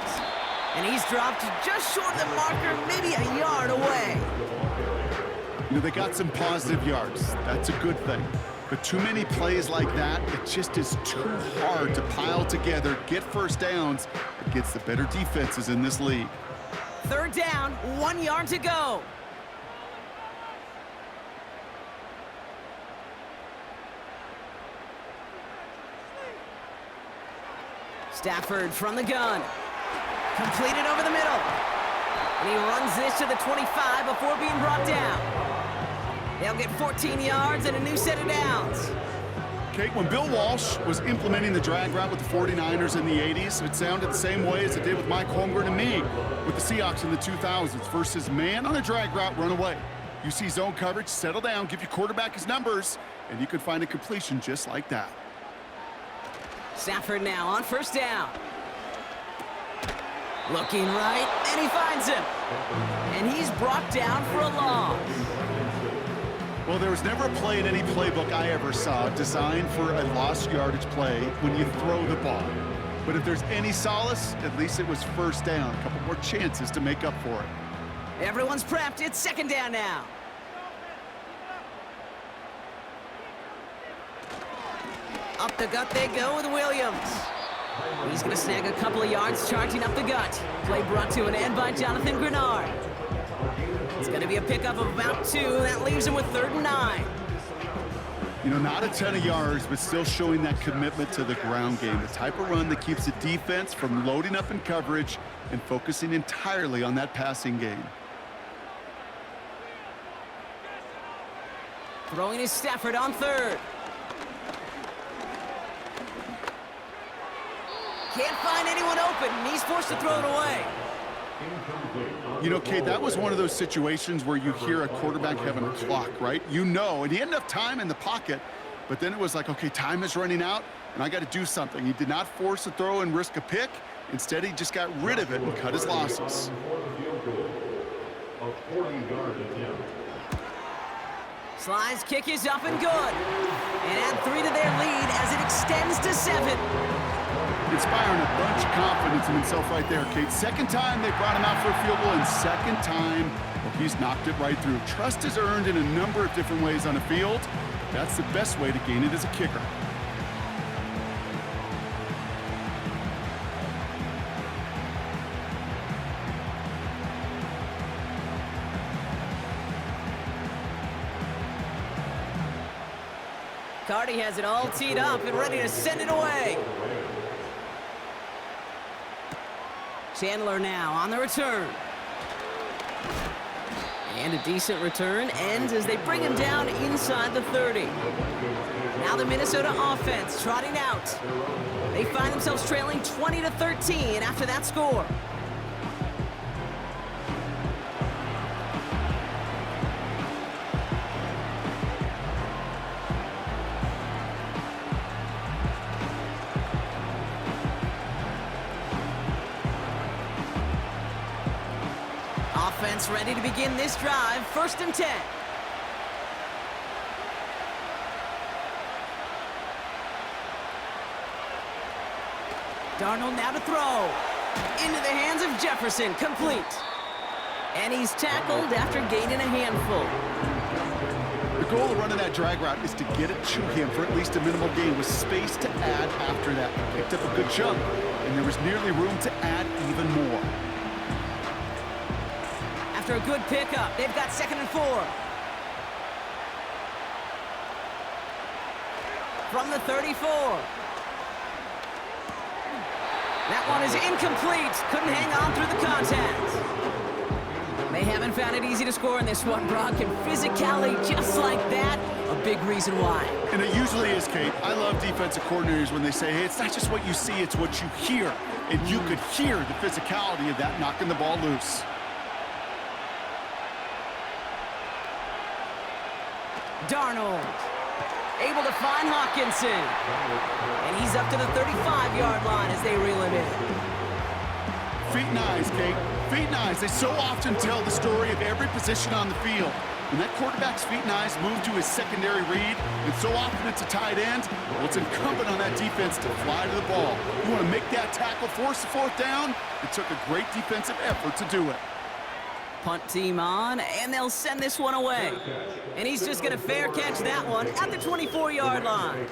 And he's dropped just short of the marker, maybe a yard away.
You know, they got some positive yards. That's a good thing. But too many plays like that, it just is too hard to pile together, get first downs against the better defenses in this league.
Third down, 1 yard to go. Stafford from the gun. Completed over the middle. And he runs this to the 25 before being brought down. They'll get 14 yards and a new set of downs.
Kate, when Bill Walsh was implementing the drag route with the 49ers in the 80s, it sounded the same way as it did with Mike Holmgren and me with the Seahawks in the 2000s. Versus man on a drag route, run away. You see zone coverage, settle down, give your quarterback his numbers, and you could find a completion just like that.
Stafford now on first down. Looking right, and he finds him. And he's brought down for a loss.
Well, there was never a play in any playbook I ever saw designed for a lost yardage play when you throw the ball. But if there's any solace, at least it was first down. A couple more chances to make up for it.
Everyone's prepped. It's second down now. Up the gut they go with Williams. He's going to snag a couple of yards charging up the gut. Play brought to an end by Jonathan Grenard. It's going to be a pickup of about 2. That leaves him with 3rd and 9.
You know, not a ton of yards, but still showing that commitment to the ground game. The type of run that keeps the defense from loading up in coverage and focusing entirely on that passing game.
Throwing is Stafford on 3rd. Can't find anyone open, and he's forced to throw it away.
You know, Kate, that was one of those situations where you hear a quarterback having a clock, right? You know, and he had enough time in the pocket, but then it was like, okay, time is running out, and I got to do something. He did not force a throw and risk a pick. Instead, he just got rid of it and cut his losses.
Sly's kick is up and good. And add 3 to their lead as it extends to 7.
Inspiring a bunch of confidence in himself right there, Kate. Second time they brought him out for a field goal, and second time, well, he's knocked it right through. Trust is earned in a number of different ways on a field. That's the best way to gain it as a kicker.
McCarty has it all teed up and ready to send it away. Chandler now on the return. And a decent return ends as they bring him down inside the 30. Now the Minnesota offense trotting out. They find themselves trailing 20-13 after that score. Offense ready to begin this drive. 1st and 10. Darnold now to throw. Into the hands of Jefferson. Complete. And he's tackled after gaining a handful.
The goal of running that drag route is to get it to him for at least a minimal gain with space to add after that. Picked up a good chunk, and there was nearly room to add even more.
After a good pickup, they've got 2nd and 4. From the 34. That one is incomplete. Couldn't hang on through the contact. They haven't found it easy to score in this one, Brock, and physicality just like that, a big reason why.
And it usually is, Kate. I love defensive coordinators when they say, hey, it's not just what you see, it's what you hear. And you could hear the physicality of that knocking the ball loose.
Darnold, able to find Hawkinson. And he's up to the 35-yard line as they reel him in.
Feet and eyes, Kate. Feet and eyes. They so often tell the story of every position on the field. When that quarterback's feet and eyes move to his secondary read, and so often it's a tight end, well, it's incumbent on that defense to fly to the ball. You want to make that tackle, force the 4th down? It took a great defensive effort to do it.
Punt team on, and they'll send this one away. And he's just going to fair catch that one at the 24-yard line.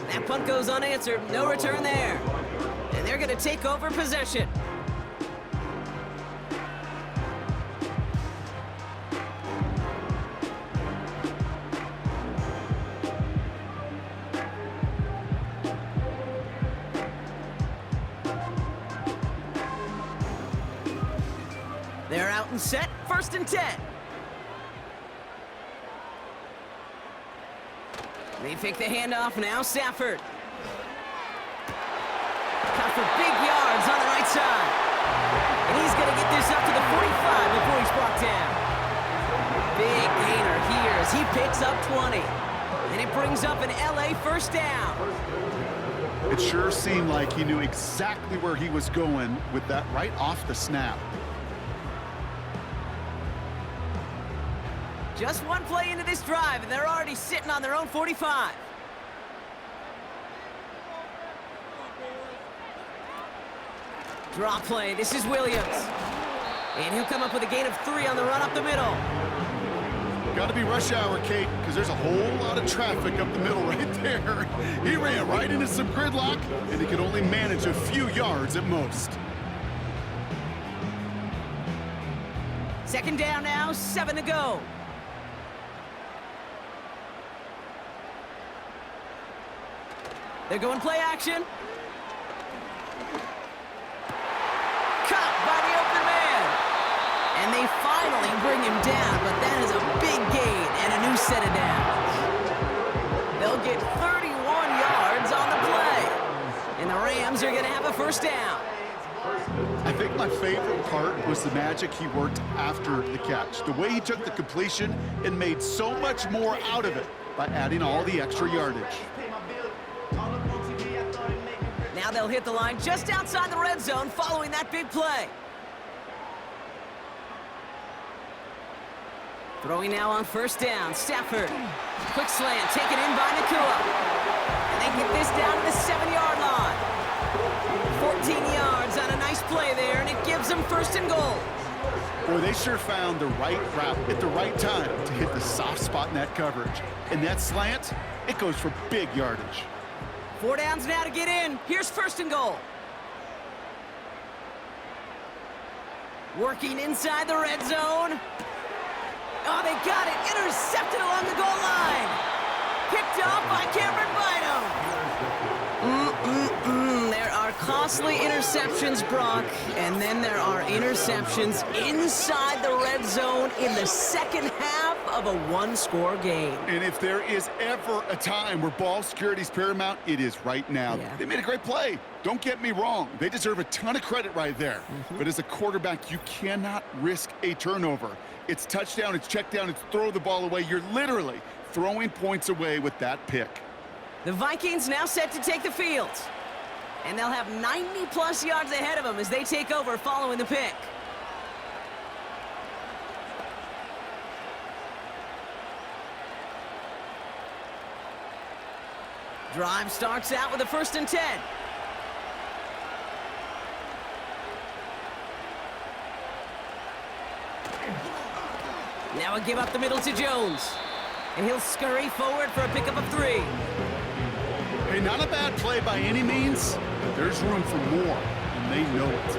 That punt goes unanswered. No return there. And they're going to take over possession. They're out and set. 1st and 10. They pick the handoff now. Stafford. Cut for big yards on the right side. And he's going to get this up to the 45 before he's brought down. Big gainer here as he picks up 20. And it brings up an LA 1st down.
It sure seemed like he knew exactly where he was going with that right off the snap.
Just one play into this drive, and they're already sitting on their own 45. Draw play. This is Williams. And he'll come up with a gain of 3 on the run up the middle.
Got to be rush hour, Kate, because there's a whole lot of traffic up the middle right there. He ran right into some gridlock, and he could only manage a few yards at most.
2nd down now, 7 to go. They're going play action. Caught by the open man. And they finally bring him down, but that is a big gain and a new set of downs. They'll get 31 yards on the play. And the Rams are going to have a 1st down.
I think my favorite part was the magic he worked after the catch. The way he took the completion and made so much more out of it by adding all the extra yardage.
Now they'll hit the line just outside the red zone following that big play. Throwing now on 1st down. Stafford. Quick slant taken in by Nakua. And they get this down to the 7-yard line. 14 yards on a nice play there, and it gives them 1st and goal.
Boy, they sure found the right route at the right time to hit the soft spot in that coverage. And that slant, it goes for big yardage.
4 downs now to get in. Here's 1st and goal. Working inside the red zone. Oh, they got it. Intercepted along the goal line. Picked off by Cameron Bynum. There are costly interceptions, Brock, and then there are interceptions inside the red zone in the second half of a one-score game.
And if there is ever a time where ball security is paramount, it is right now.
Yeah.
They made a great play. Don't get me wrong. They deserve a ton of credit right there. But as a quarterback, you cannot risk a turnover. It's touchdown, it's check down, it's throw the ball away. You're literally throwing points away with that pick.
The Vikings now set to take the field. And they'll have 90-plus yards ahead of them as they take over following the pick. Drive starts out with a 1st and 10. Now a give up the middle to Jones. And he'll scurry forward for a pickup of 3.
Hey, not a bad play by any means, but there's room for more, and they know it.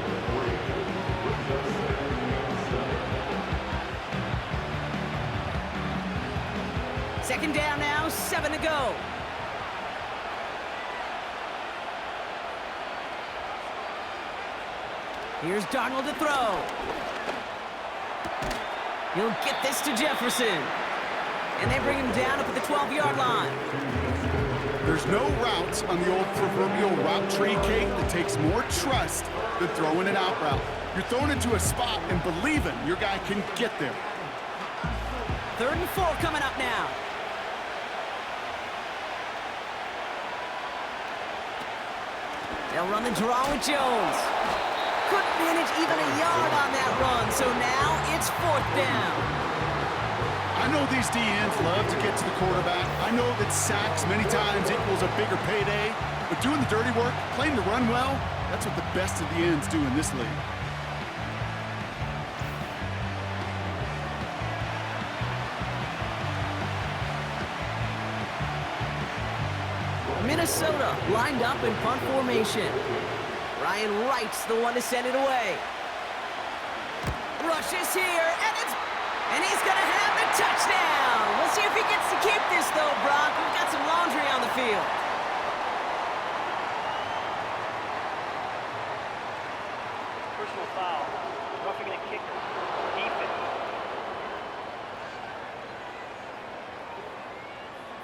Second down now, 7 to go. Here's Darnold to throw. He'll get this to Jefferson. And they bring him down up at the 12-yard line.
There's no route on the old proverbial route tree, Kate, that takes more trust than throwing an out route. You're throwing it to a spot and believing your guy can get there.
3rd and 4 coming up now. They'll run the draw with Jones. Couldn't manage even a yard on that run, so now it's 4th down.
I know these DNs love to get to the quarterback. I know that sacks many times equals a bigger payday, but doing the dirty work, playing to run well, that's what the best of the ends do in this league.
Minnesota lined up in punt formation. Ryan Wright's the one to send it away. Rushes here, and he's going to have the touchdown. We'll see if he gets to keep this, though, Brock. We've got some laundry on the field.
Personal foul. Roughing the kicker. Defense.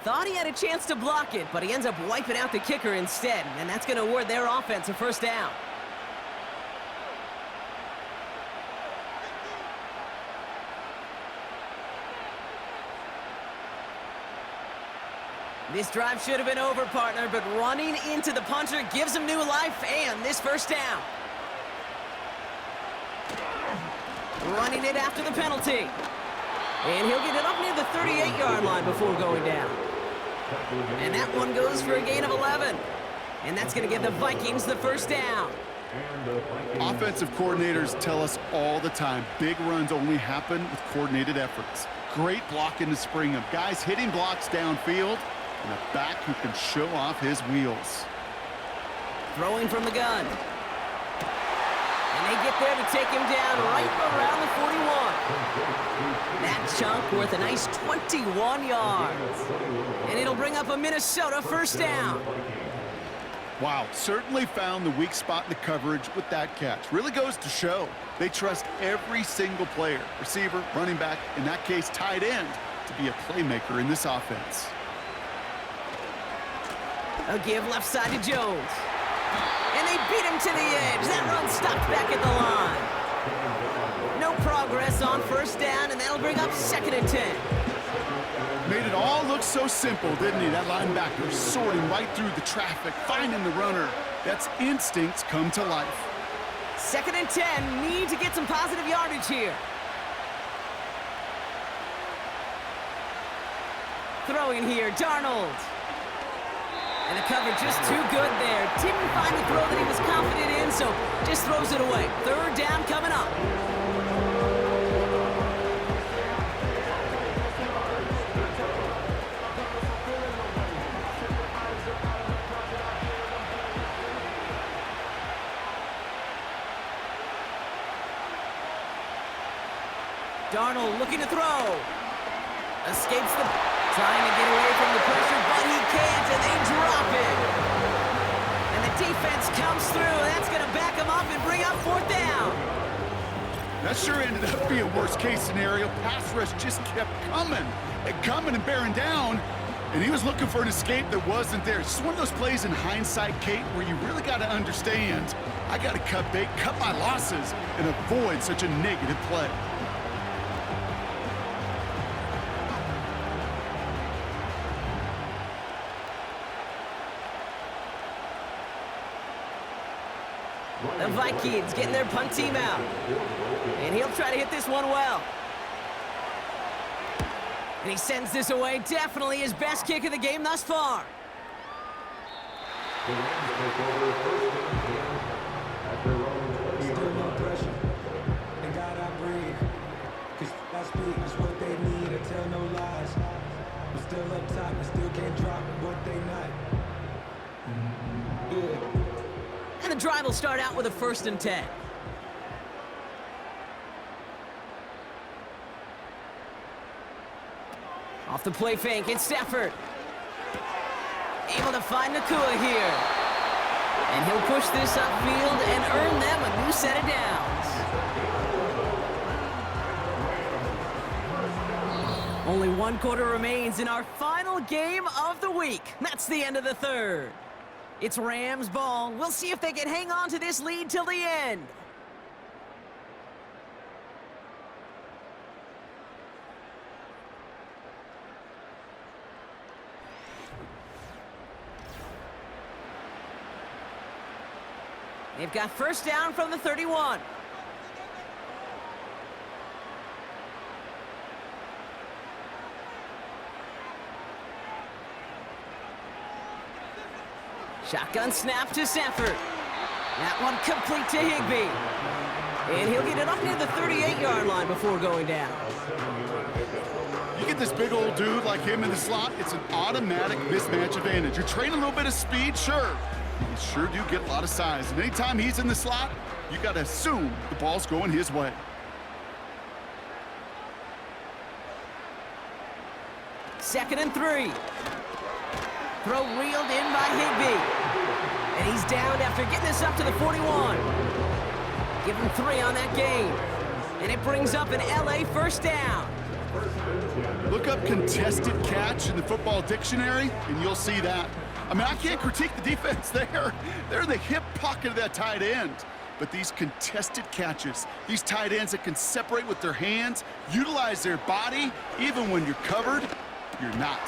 Thought he had a chance to block it, but he ends up wiping out the kicker instead, and that's going to award their offense a 1st down. This drive should have been over, partner, but running into the punter gives him new life and this 1st down. Running it after the penalty. And he'll get it up near the 38-yard line before going down. And that one goes for a gain of 11. And that's going to give the Vikings the 1st down.
Offensive coordinators tell us all the time, big runs only happen with coordinated efforts. Great blocking to spring them. Guys hitting blocks downfield, and a back who can show off his wheels.
Throwing from the gun. And they get there to take him down right around the 41. That chunk worth a nice 21 yards. And it'll bring up a Minnesota 1st down.
Wow, certainly found the weak spot in the coverage with that catch. Really goes to show they trust every single player, receiver, running back, in that case tight end, to be a playmaker in this offense.
A give left side to Jones. And they beat him to the edge. That run stopped back at the line. No progress on 1st down, and that'll bring up 2nd and 10.
Made it all look so simple, didn't he? That linebacker sorting right through the traffic, finding the runner. That's instincts come to life.
2nd and 10, need to get some positive yardage here. Throwing here, Darnold. And the cover just too good there. Didn't find the throw that he was confident in, so just throws it away. 3rd down coming up. Darnold looking to throw. Escapes the... Trying to get away from the pressure, but he can't, and they drop it. And the defense comes through. That's going to back them up and bring up 4th down.
That sure ended up being worst-case scenario. Pass rush just kept coming and bearing down, and he was looking for an escape that wasn't there. It's just one of those plays in hindsight, Kate, where you really got to understand, I got to cut bait, cut my losses, and avoid such a negative play.
The Vikings getting their punt team out. And he'll try to hit this one well. And he sends this away. Definitely his best kick of the game thus far.
Still no pressure. And God, I breathe. Cause I speak is what they need. I tell no lies. I'm still up top. I still can't drop what they not. Yeah.
And the drive will start out with a 1st and 10. Off the play fake, it's Stafford. Able to find Nakua here. And he'll push this upfield and earn them a new set of downs. Only 1 quarter remains in our final game of the week. That's the end of the 3rd. It's Rams ball. We'll see if they can hang on to this lead till the end. They've got 1st down from the 31. Shotgun snap to Stafford. That one complete to Higbee. And he'll get it up near the 38-yard line before going down.
You get this big old dude like him in the slot, it's an automatic mismatch advantage. You're trading a little bit of speed, sure. You sure do get a lot of size. And anytime he's in the slot, you got to assume the ball's going his way.
Second and 3. Throw reeled in by Higbee. And he's down after getting this up to the 41. Give him 3 on that game. And it brings up an LA 1st down.
Look up contested catch in the football dictionary, and you'll see that. I mean, I can't critique the defense there. They're in the hip pocket of that tight end. But these contested catches, these tight ends that can separate with their hands, utilize their body, even when you're covered, you're not.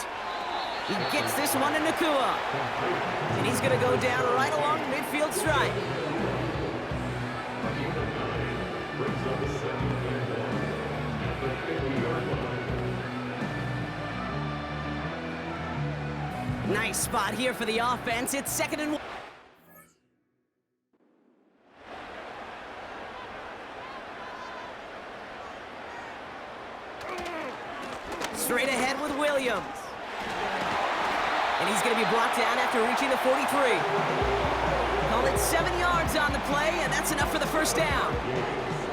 He gets this one to Nakua. And he's going to go down right along the midfield stripe. Nice spot here for the offense. It's 2nd and 1. Straight ahead with Williams. And he's going to be brought down after reaching the 43. Call it 7 yards on the play, and that's enough for the 1st down.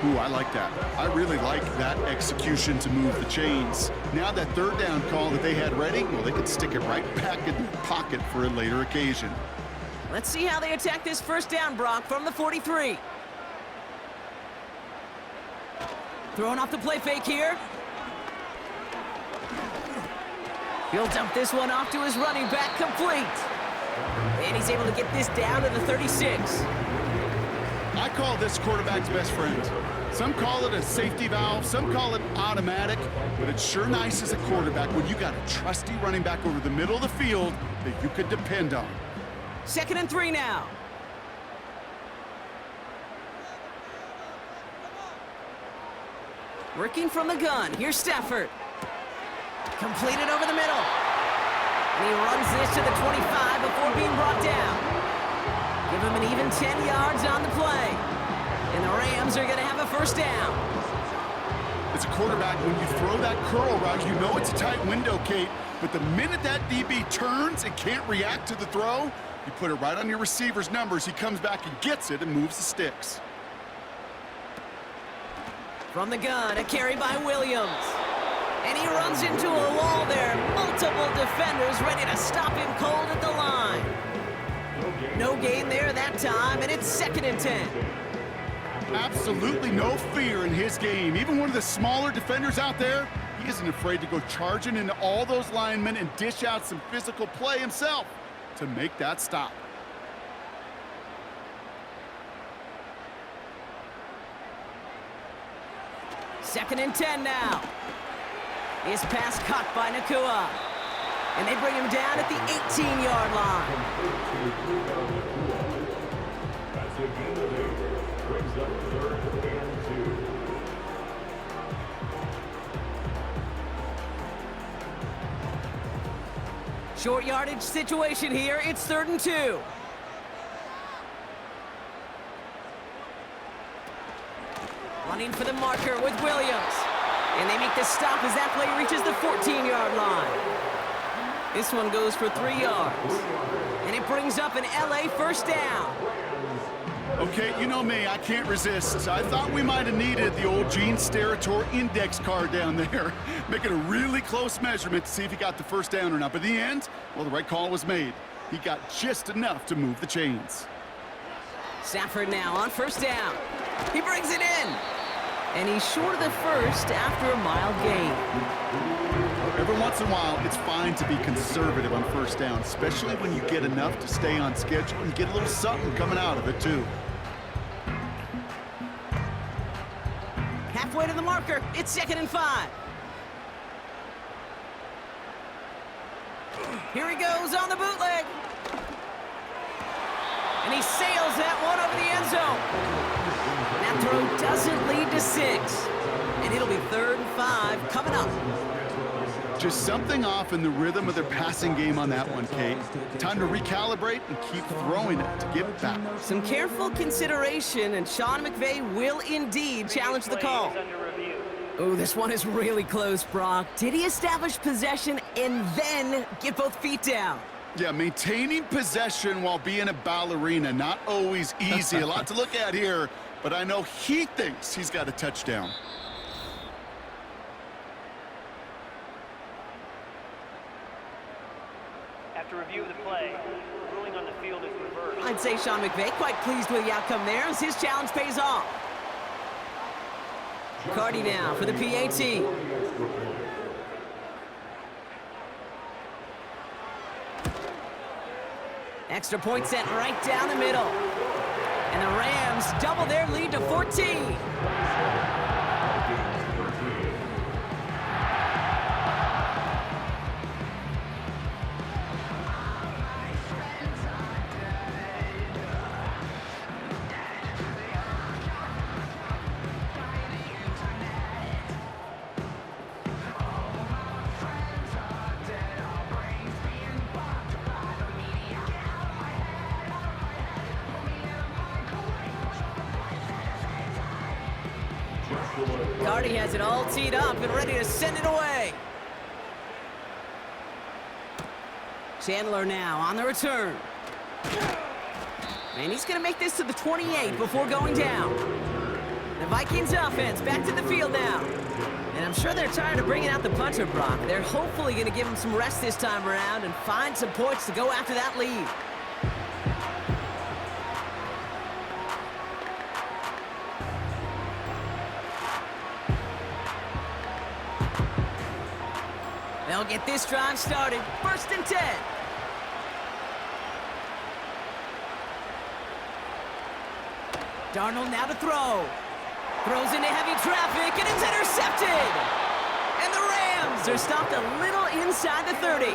Ooh, I like that. I really like that execution to move the chains. Now that 3rd down call that they had ready, well, they could stick it right back in their pocket for a later occasion.
Let's see how they attack this 1st down, Brock, from the 43. Throwing off the play fake here. He'll dump this one off to his running back, complete. And he's able to get this down to the 36.
I call this quarterback's best friend. Some call it a safety valve, some call it automatic, but it's sure nice as a quarterback when you got a trusty running back over the middle of the field that you could depend on.
2nd and 3 now. Working from the gun. Here's Stafford. Completed over the middle. And he runs this to the 25 before being brought down. Give him an even 10 yards on the play. And the Rams are going to have a 1st down.
As a quarterback, when you throw that curl route, you know it's a tight window, Kate. But the minute that DB turns and can't react to the throw, you put it right on your receiver's numbers. He comes back and gets it and moves the sticks.
From the gun, a carry by Williams. And he runs into a wall there. Multiple defenders ready to stop him cold at the line. No gain there that time, and it's 2nd and 10.
Absolutely no fear in his game. Even one of the smaller defenders out there, he isn't afraid to go charging into all those linemen and dish out some physical play himself to make that stop.
Second and 10 now. His pass caught by Nakua. And they bring him down at the 18-yard line.
That's a gain of 8. Brings up 3rd and 2.
Short yardage situation here. It's 3rd and 2. Running for the marker with Williams. And they make the stop as that play reaches the 14-yard line. This one goes for 3 yards. And it brings up an LA first down.
Okay, you know me, I can't resist. I thought we might have needed the old Gene Steratore index card down there. Making a really close measurement to see if he got the first down or not. But in the end, well, the right call was made. He got just enough to move the chains.
Stafford now on first down. He brings it in. And he's short of the first after a mild gain.
Every once in a while, it's fine to be conservative on first down, especially when you get enough to stay on schedule and get a little something coming out of it, too.
Halfway to the marker, it's 2nd and 5. Here he goes on the bootleg. And he sails that one over the end zone. That throw doesn't lead to 6. And it'll be 3rd and 5 coming up.
Just something off in the rhythm of their passing game on that one, Kate. Time to recalibrate and keep throwing it to get back.
Some careful consideration, and Sean McVay will indeed challenge the call. Oh, this one is really close, Brock. Did he establish possession and then get both feet down?
Yeah, maintaining possession while being a ballerina, not always easy. A lot to look at here, but I know he thinks he's got a touchdown.
After review of the play, ruling on the field is reversed.
I'd say Sean McVay quite pleased with the outcome there as his challenge pays off. Cardi now for the PAT. Extra point sent right down the middle. And the Rams double their lead to 14. Cardi has it all teed up and ready to send it away. Chandler now on the return. And he's going to make this to the 28 before going down. The Vikings offense back to the field now. And I'm sure they're tired of bringing out the punter, Brock. They're hopefully going to give him some rest this time around and find some points to go after that lead. They'll get this drive started. 1st and 10. Darnold now to throw. Throws into heavy traffic, and it's intercepted. And the Rams are stopped a little inside the 30.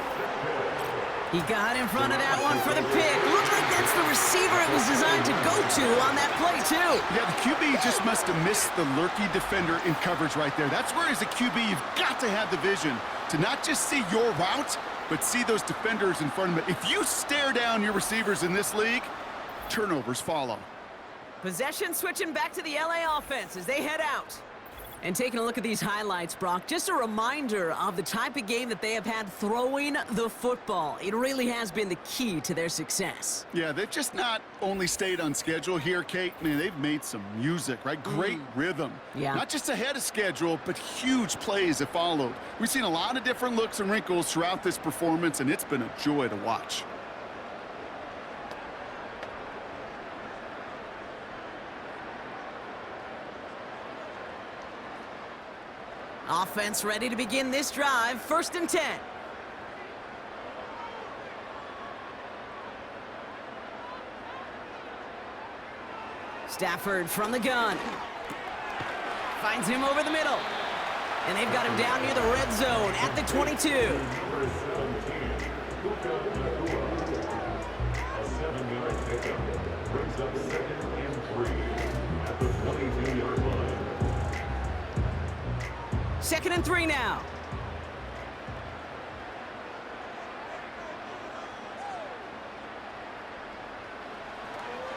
He got in front of that one for the pick. Looks like that's the receiver it was designed to go to on that play, too.
Yeah, the QB just must have missed the lurky defender in coverage right there. That's where, as a QB, you've got to have the vision to not just see your route, but see those defenders in front of it. If you stare down your receivers in this league, turnovers follow.
Possession switching back to the LA offense as they head out. And taking a look at these highlights, Brock, just a reminder of the type of game that they have had throwing the football. It really has been the key to their success.
Yeah, they've just not only stayed on schedule here, Kate. Man, they've made some music, right? Great rhythm.
Yeah.
Not just ahead of schedule, but huge plays have followed. We've seen a lot of different looks and wrinkles throughout this performance, and it's been a joy to watch.
Offense ready to begin this drive. 1st and 10. Stafford from the gun. Finds him over the middle. And they've got him down near the red zone at the 22.
Number 17, a 7-yard pickup brings up 2nd and 3 at the 22-yard line.
2nd and 3 now.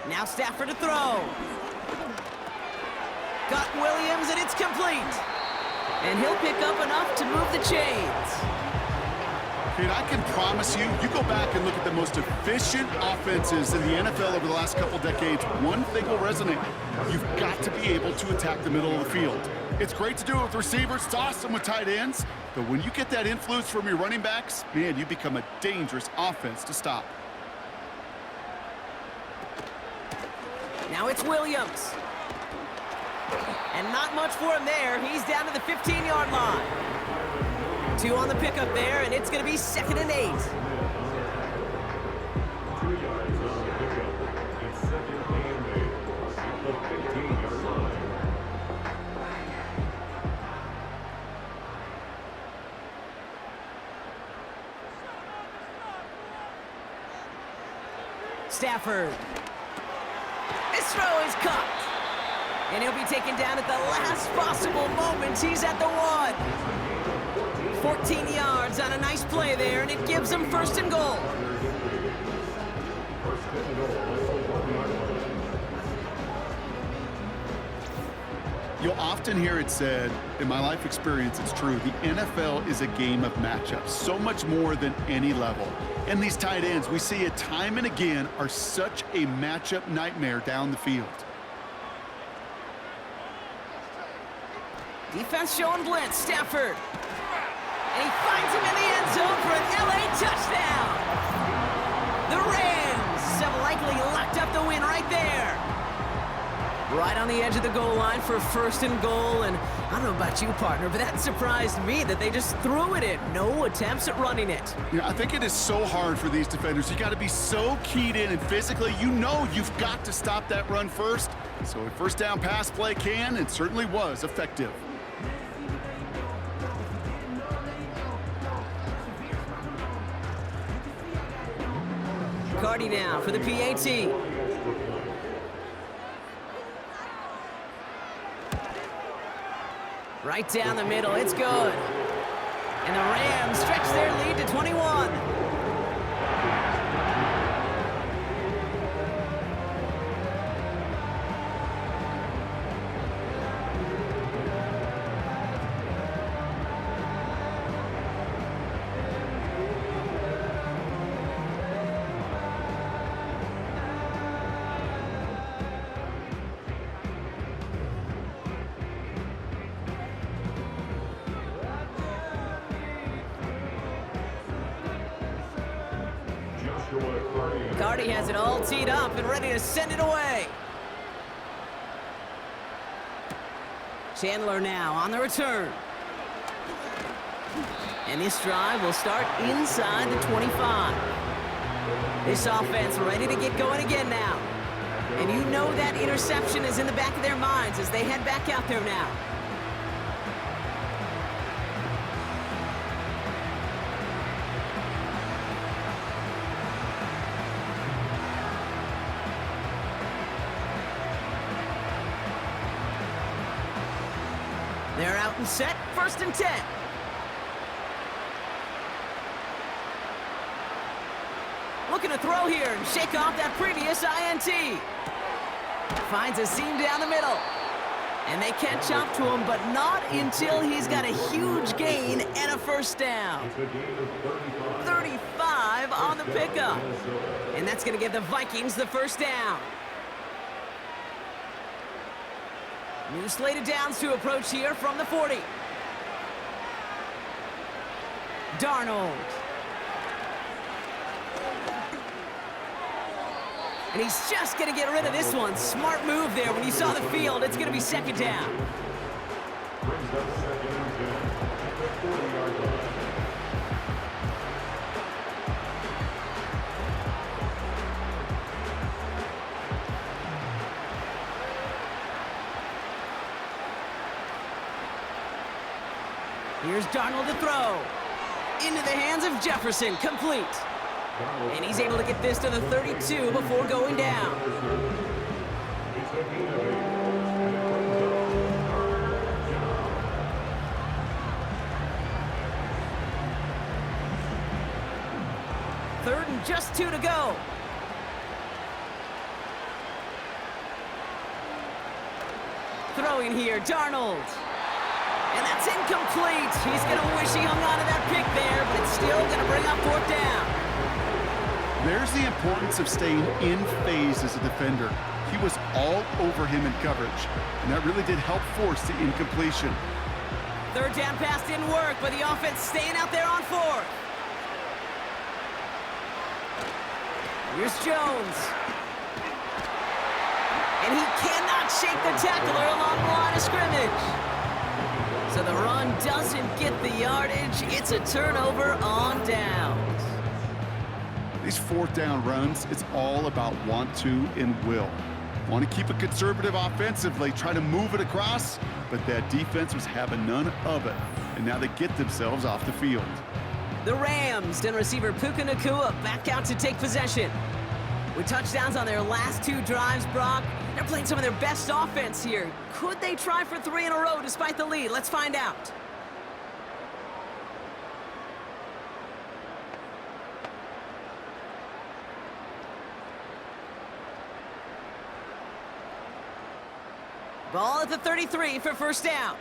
Now Stafford to throw. Got Williams, and it's complete. And he'll pick up enough to move the chains.
Kate, I can promise you, you go back and look at the most efficient offenses in the NFL over the last couple decades, one thing will resonate. You've got to be able to attack the middle of the field. It's great to do it with receivers. It's awesome with tight ends. But when you get that influence from your running backs, man, you become a dangerous offense to stop.
Now it's Williams. And not much for him there. He's down to the 15-yard line. 2 on the pickup there, and it's going to be 2nd and 8.
2 yards on the pickup. It's 2nd and 8 at the 15-yard line.
Stafford. This throw is caught. And he'll be taken down at the last possible moment. He's at the 1. 14 yards on a nice play there, and it gives him 1st and goal.
You'll often hear it said, in my life experience, it's true, the NFL is a game of matchups, so much more than any level. And these tight ends, we see it time and again, are such a matchup nightmare down the field.
Defense showing blitz. Stafford. And he finds him in the end zone for an LA touchdown. The Rams have likely locked up the win right there. Right on the edge of the goal line for 1st and goal. And I don't know about you, partner, but that surprised me that they just threw it in. No attempts at running it.
Yeah, I think it is so hard for these defenders. You got to be so keyed in, and physically, you know you've got to stop that run first. So a 1st down pass play can and certainly was effective.
Cardi now for the PAT. Right down the middle, it's good. And the Rams stretch their lead to 21. Cardi has it all teed up and ready to send it away. Chandler now on the return. And this drive will start inside the 25. This offense ready to get going again now. And you know that interception is in the back of their minds as they head back out there now. They're out and set, 1st and 10. Looking to throw here and shake off that previous INT. Finds a seam down the middle. And they catch up to him, but not until he's got a huge gain and a first down. 35 on the pickup. And that's going to give the Vikings the first down. New slated downs to approach here from the 40. Darnold. And he's just going to get rid of this one. Smart move there when you saw the field. It's going to be second down.
Brings up second and 10 at the 40-yard line.
Here's Darnold to throw. Into the hands of Jefferson, complete. And he's able to get this to the 32 before going down. Third and just 2 to go. Throwing here, Darnold. And that's incomplete. He's going to wish he hung on to that pick there, but it's still going to bring up fourth down.
There's the importance of staying in phase as a defender. He was all over him in coverage, and that really did help force the incompletion.
Third down pass didn't work, but the offense staying out there on fourth. Here's Jones. And he cannot shake the tackler along the line of scrimmage. So the run doesn't get the yardage. It's a turnover on downs.
These fourth down runs, it's all about want to and will. Want to keep it conservative offensively, try to move it across, but that defense was having none of it. And now they get themselves off the field.
The Rams and receiver Puka Nacua back out to take possession. With touchdowns on their last 2 drives, Brock, they're playing some of their best offense here. Could they try for 3 in a row despite the lead? Let's find out. Ball at the 33 for first down.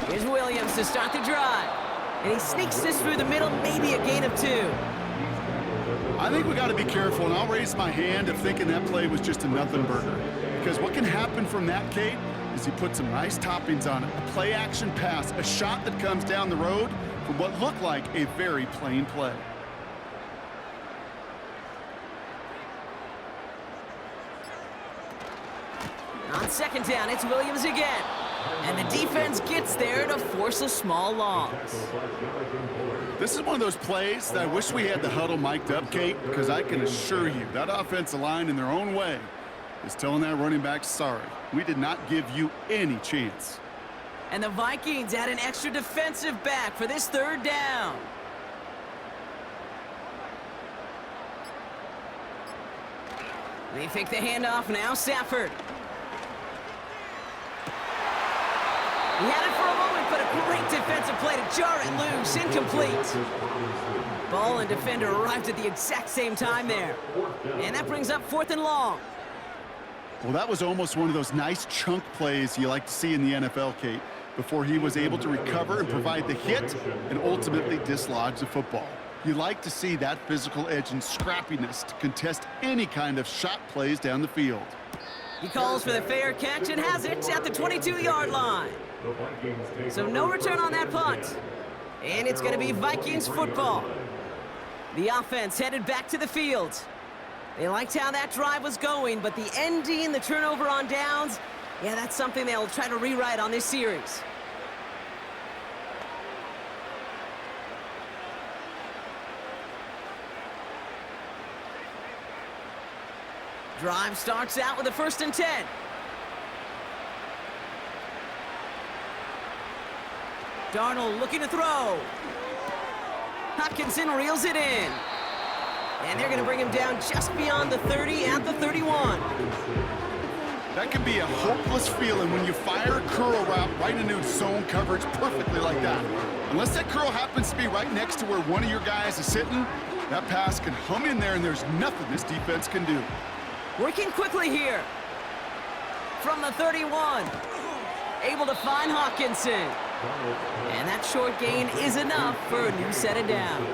Here's Williams to start the drive. And he sneaks this through the middle, maybe a gain of 2.
I think we got to be careful, and I'll raise my hand if thinking that play was just a nothing burger. Because what can happen from that, Kate, is he put some nice toppings on it. A play-action pass, a shot that comes down the road for what looked like a very plain play.
On second down, it's Williams again. And the defense gets there to force a small loss.
This is one of those plays that I wish we had the huddle mic'd up, Kate, because I can assure you that offensive line in their own way is telling that running back, sorry, we did not give you any chance.
And the Vikings add an extra defensive back for this third down. They fake the handoff now, Stafford. He had it for a moment, but a great defensive play to jar it loose. Incomplete. Ball and defender arrived at the exact same time there. And that brings up 4th and long.
Well, that was almost one of those nice chunk plays you like to see in the NFL, Kate, before he was able to recover and provide the hit and ultimately dislodge the football. You like to see that physical edge and scrappiness to contest any kind of shot plays down the field.
He calls for the fair catch and has it at the 22-yard line. So no return on that punt. And it's going to be Vikings football. The offense headed back to the field. They liked how that drive was going, but the ending, the turnover on downs, yeah, that's something they'll try to rewrite on this series. Drive starts out with a 1st and 10. Darnold looking to throw. Hockenson reels it in. And they're going to bring him down just beyond the 30 at the 31.
That can be a hopeless feeling when you fire a curl route right into zone coverage perfectly like that. Unless that curl happens to be right next to where one of your guys is sitting, that pass can hum in there, and there's nothing this defense can do.
Working quickly here. From the 31. Able to find Hawkinson. And that short gain is enough for a new set of downs.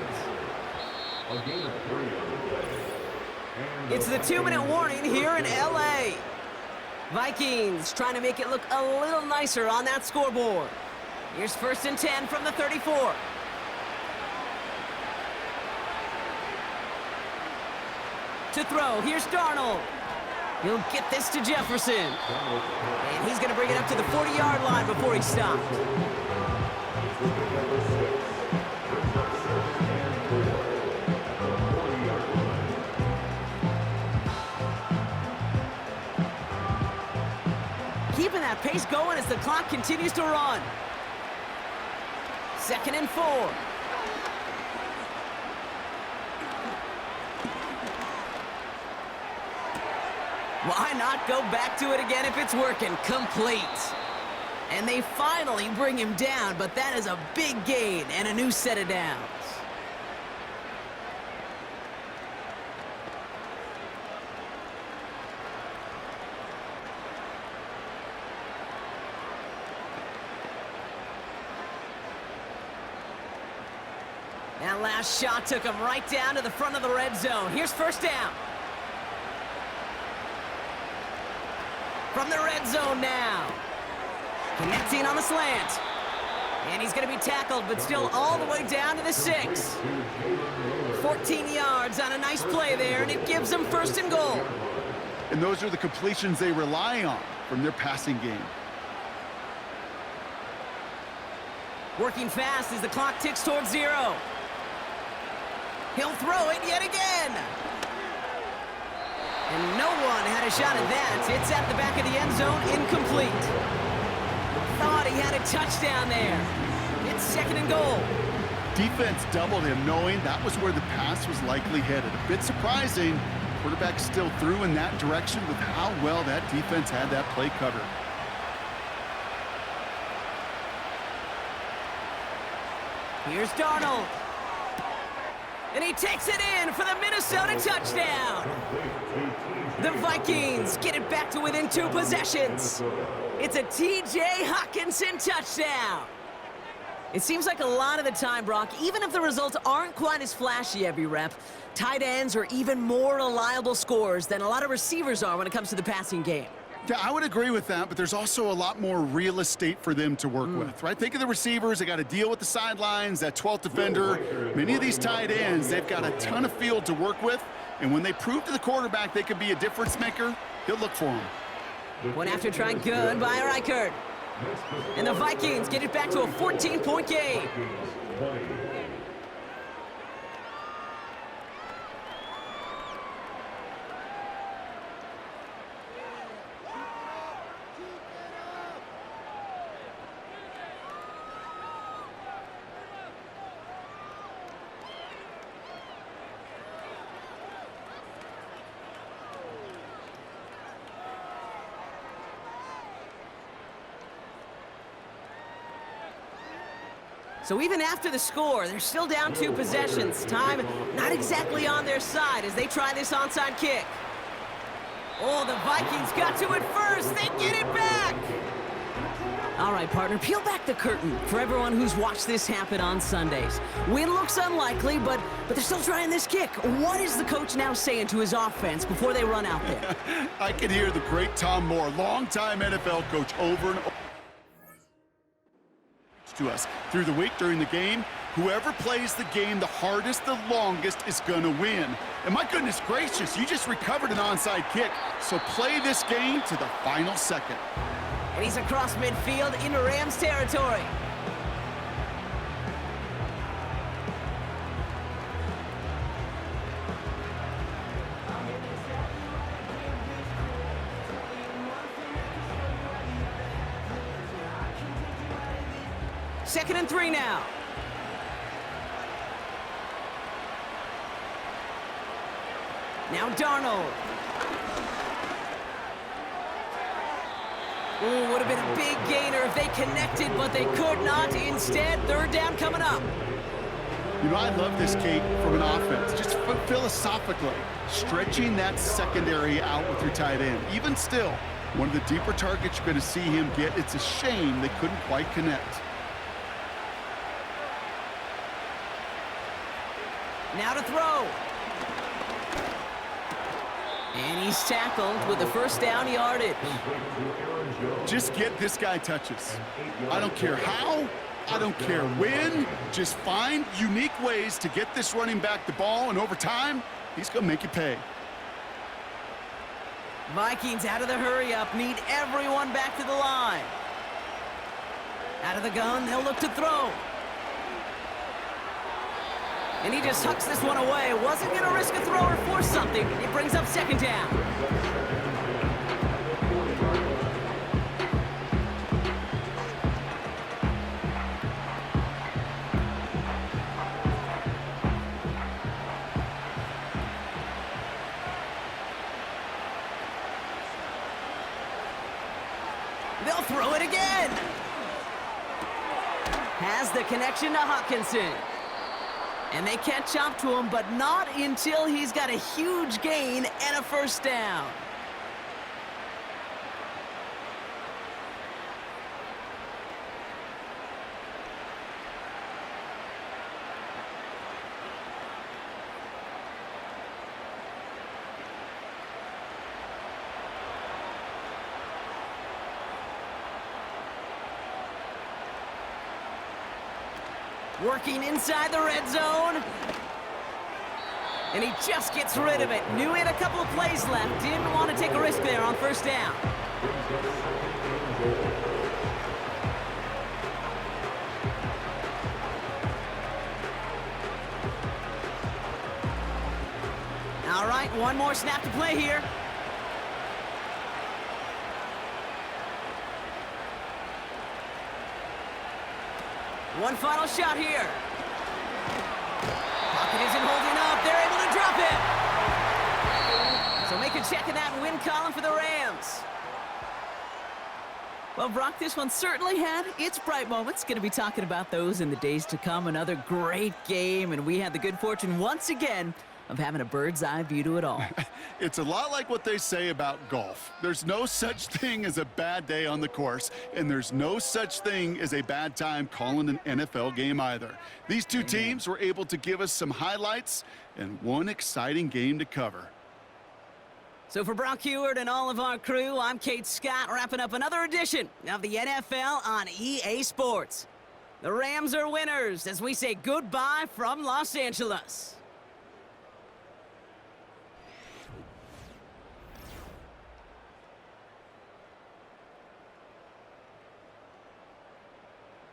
It's the 2-minute warning here in LA. Vikings trying to make it look a little nicer on that scoreboard. Here's 1st and 10 from the 34. To throw, here's Darnold. He'll get this to Jefferson. And he's going to bring it up to the 40-yard line before he stopped. Keeping that pace going as the clock continues to run. 2nd and 4. Why not go back to it again if it's working? Complete. And they finally bring him down, but that is a big gain and a new set of downs. That last shot took him right down to the front of the red zone. Here's 1st down. From the red zone now. Connecting on the slant. And he's going to be tackled, but still all the way down to the 6. 14 yards on a nice play there, and it gives them 1st and goal.
And those are the completions they rely on from their passing game.
Working fast as the clock ticks towards 0. He'll throw it yet again. And no one had a shot at that. It's at the back of the end zone, incomplete. Thought he had a touchdown there. It's 2nd and goal.
Defense doubled him, knowing that was where the pass was likely headed. A bit surprising. Quarterback still threw in that direction with how well that defense had that play covered.
Here's Darnold. And he takes it in for the Minnesota touchdown. The Vikings get it back to within 2 possessions. It's a T.J. Hawkinson touchdown. It seems like a lot of the time, Brock, even if the results aren't quite as flashy every rep, tight ends are even more reliable scorers than a lot of receivers are when it comes to the passing game.
Yeah, I would agree with that, but there's also a lot more real estate for them to work with, right? Think of the receivers. They got to deal with the sidelines, that 12th defender. Many of these tight ends, they've got a ton of field to work with, and when they prove to the quarterback they could be a difference maker, he'll look for them.
One after try good by Reichert. And the Vikings get it back to a 14-point game. So even after the score, they're still down 2 possessions. Time not exactly on their side as they try this onside kick. Oh, the Vikings got to it first. They get it back. All right, partner, peel back the curtain for everyone who's watched this happen on Sundays. Win looks unlikely, but they're still trying this kick. What is the coach now saying to his offense before they run out there?
I can hear the great Tom Moore, longtime NFL coach, over and over to us through the week during the game. Whoever plays the game the hardest, the longest is going to win. And my goodness gracious, you just recovered an onside kick. So play this game to the final second.
And he's across midfield into Rams territory. Second and 3 now. Now Darnold. Ooh, would have been a big gainer if they connected, but they could not. Instead, third down coming up.
You know, I love this, Kate, from an offense. Just philosophically, stretching that secondary out with your tight end. Even still, one of the deeper targets you're going to see him get. It's a shame they couldn't quite connect.
Now to throw. And he's tackled with the first down yardage.
Just get this guy touches. I don't care how, I don't care when. Just find unique ways to get this running back the ball, and over time, he's going to make you pay.
Vikings out of the hurry-up, need everyone back to the line. Out of the gun, they'll look to throw. And he just hucks this one away. Wasn't going to risk a throw or force something. It brings up second down. They'll throw it again. Has the connection to Hawkinson. And they catch up to him, but not until he's got a huge gain and a first down. Working inside the red zone. And he just gets rid of it. Knew he had a couple of plays left. Didn't want to take a risk there on first down. All right, one more snap to play here. One final shot here. Pocket isn't holding up. They're able to drop it. So make a check in that win column for the Rams. Well, Brock, this one certainly had its bright moments. Going to be talking about those in the days to come. Another great game, and we had the good fortune once again of having a bird's eye view to it all.
It's a lot like what they say about golf. There's no such thing as a bad day on the course, and there's no such thing as a bad time calling an NFL game either. These two teams were able to give us some highlights and one exciting game to cover.
So for Brock Heward and all of our crew, I'm Kate Scott, wrapping up another edition of the NFL on EA Sports. The Rams are winners as we say goodbye from Los Angeles.